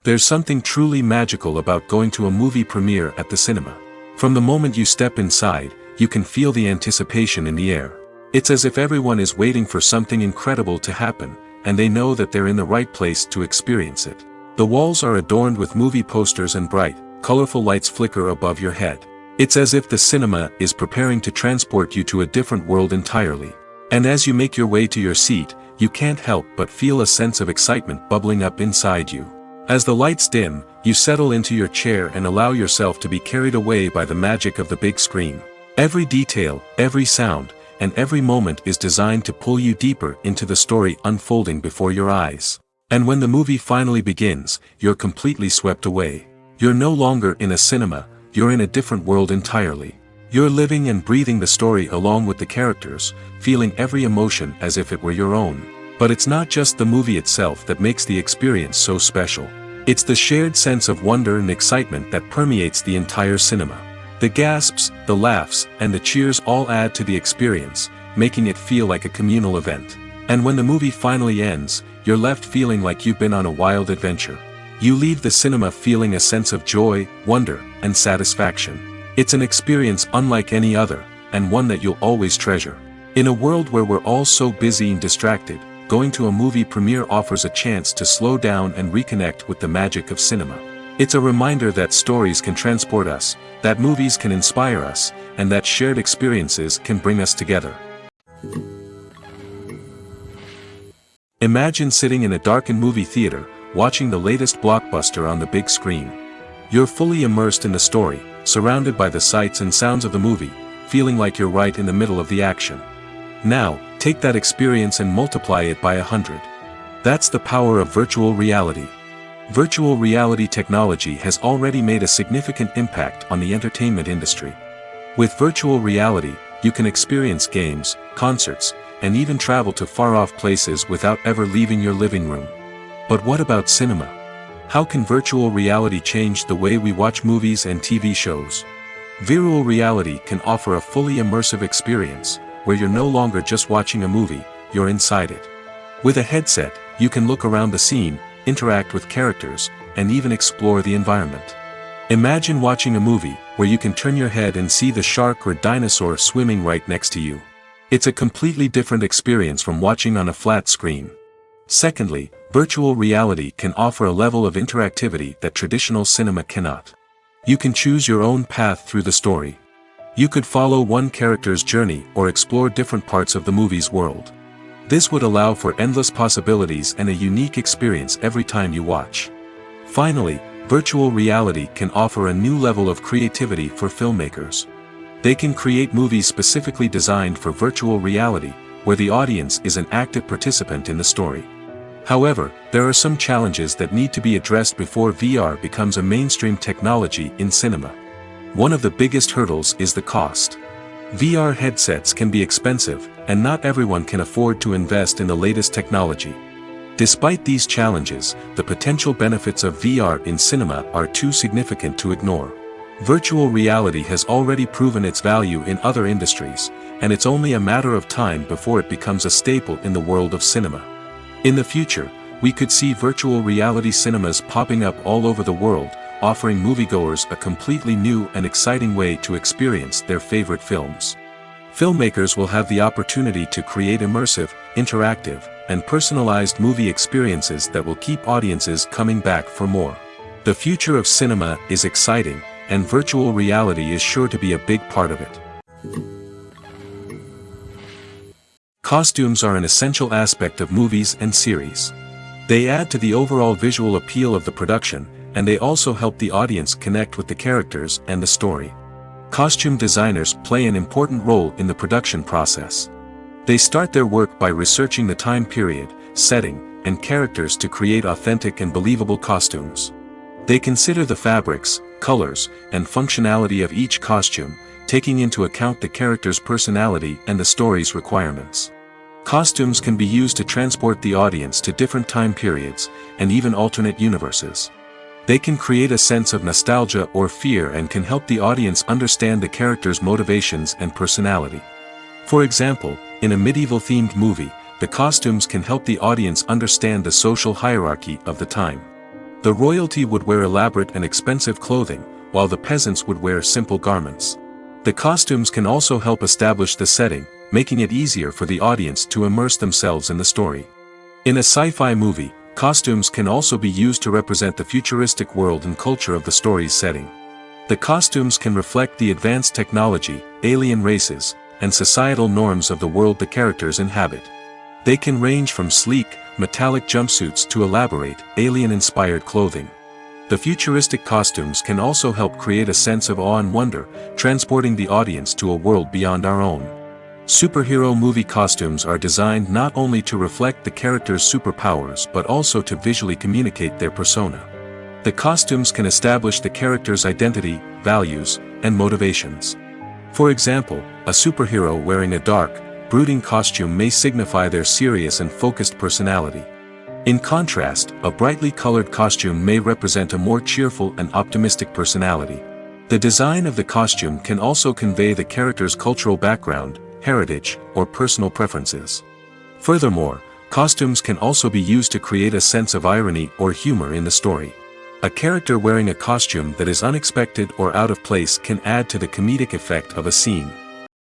There's something truly magical about going to a movie premiere at the cinema. From the moment you step inside, you can feel the anticipation in the air. It's as if everyone is waiting for something incredible to happen, and they know that they're in the right place to experience it. The walls are adorned with movie posters and bright, colorful lights flicker above your head. It's as if the cinema is preparing to transport you to a different world entirely. And as you make your way to your seat, you can't help but feel a sense of excitement bubbling up inside you. As the lights dim, you settle into your chair and allow yourself to be carried away by the magic of the big screen. Every detail, every sound, and every moment is designed to pull you deeper into the story unfolding before your eyes. And when the movie finally begins, you're completely swept away. You're no longer in a cinema, you're in a different world entirely. You're living and breathing the story along with the characters, feeling every emotion as if it were your own. But it's not just the movie itself that makes the experience so special. It's the shared sense of wonder and excitement that permeates the entire cinema. The gasps, the laughs, and the cheers all add to the experience, making it feel like a communal event. And when the movie finally ends, you're left feeling like you've been on a wild adventure. You leave the cinema feeling a sense of joy, wonder, and satisfaction. It's an experience unlike any other, and one that you'll always treasure. In a world where we're all so busy and distracted, going to a movie premiere offers a chance to slow down and reconnect with the magic of cinema. It's a reminder that stories can transport us, that movies can inspire us, and that shared experiences can bring us together. Imagine sitting in a darkened movie theater, watching the latest blockbuster on the big screen. You're fully immersed in the story, surrounded by the sights and sounds of the movie, feeling like you're right in the middle of the action. Now, take that experience and multiply it by 100. That's the power of virtual reality. Virtual reality technology has already made a significant impact on the entertainment industry. With virtual reality, you can experience games, concerts, and even travel to far-off places without ever leaving your living room. But what about cinema? How can virtual reality change the way we watch movies and TV shows? Virtual reality can offer a fully immersive experience, where you're no longer just watching a movie, you're inside it. With a headset, you can look around the scene, interact with characters, and even explore the environment. Imagine watching a movie, where you can turn your head and see the shark or dinosaur swimming right next to you. It's a completely different experience from watching on a flat screen. Secondly, virtual reality can offer a level of interactivity that traditional cinema cannot. You can choose your own path through the story. You could follow one character's journey or explore different parts of the movie's world. This would allow for endless possibilities and a unique experience every time you watch. Finally, virtual reality can offer a new level of creativity for filmmakers. They can create movies specifically designed for virtual reality, where the audience is an active participant in the story. However, there are some challenges that need to be addressed before VR becomes a mainstream technology in cinema. One of the biggest hurdles is the cost. VR headsets can be expensive, and not everyone can afford to invest in the latest technology. Despite these challenges, the potential benefits of VR in cinema are too significant to ignore. Virtual reality has already proven its value in other industries, and it's only a matter of time before it becomes a staple in the world of cinema. In the future, we could see virtual reality cinemas popping up all over the world, offering moviegoers a completely new and exciting way to experience their favorite films. Filmmakers will have the opportunity to create immersive, interactive, and personalized movie experiences that will keep audiences coming back for more. The future of cinema is exciting, and virtual reality is sure to be a big part of it. Costumes are an essential aspect of movies and series. They add to the overall visual appeal of the production, and they also help the audience connect with the characters and the story. Costume designers play an important role in the production process. They start their work by researching the time period, setting, and characters to create authentic and believable costumes. They consider the fabrics, colors, and functionality of each costume, taking into account the character's personality and the story's requirements. Costumes can be used to transport the audience to different time periods, and even alternate universes. They can create a sense of nostalgia or fear and can help the audience understand the character's motivations and personality. For example, in a medieval-themed movie, the costumes can help the audience understand the social hierarchy of the time. The royalty would wear elaborate and expensive clothing, while the peasants would wear simple garments. The costumes can also help establish the setting, making it easier for the audience to immerse themselves in the story. In a sci-fi movie, costumes can also be used to represent the futuristic world and culture of the story's setting. The costumes can reflect the advanced technology, alien races, and societal norms of the world the characters inhabit. They can range from sleek, metallic jumpsuits to elaborate, alien-inspired clothing. The futuristic costumes can also help create a sense of awe and wonder, transporting the audience to a world beyond our own. Superhero movie costumes are designed not only to reflect the character's superpowers but also to visually communicate their persona. The costumes can establish the character's identity, values, and motivations. For example, a superhero wearing a dark, brooding costume may signify their serious and focused personality. In contrast, a brightly colored costume may represent a more cheerful and optimistic personality. The design of the costume can also convey the character's cultural background, heritage, or personal preferences. Furthermore, costumes can also be used to create a sense of irony or humor in the story. A character wearing a costume that is unexpected or out of place can add to the comedic effect of a scene.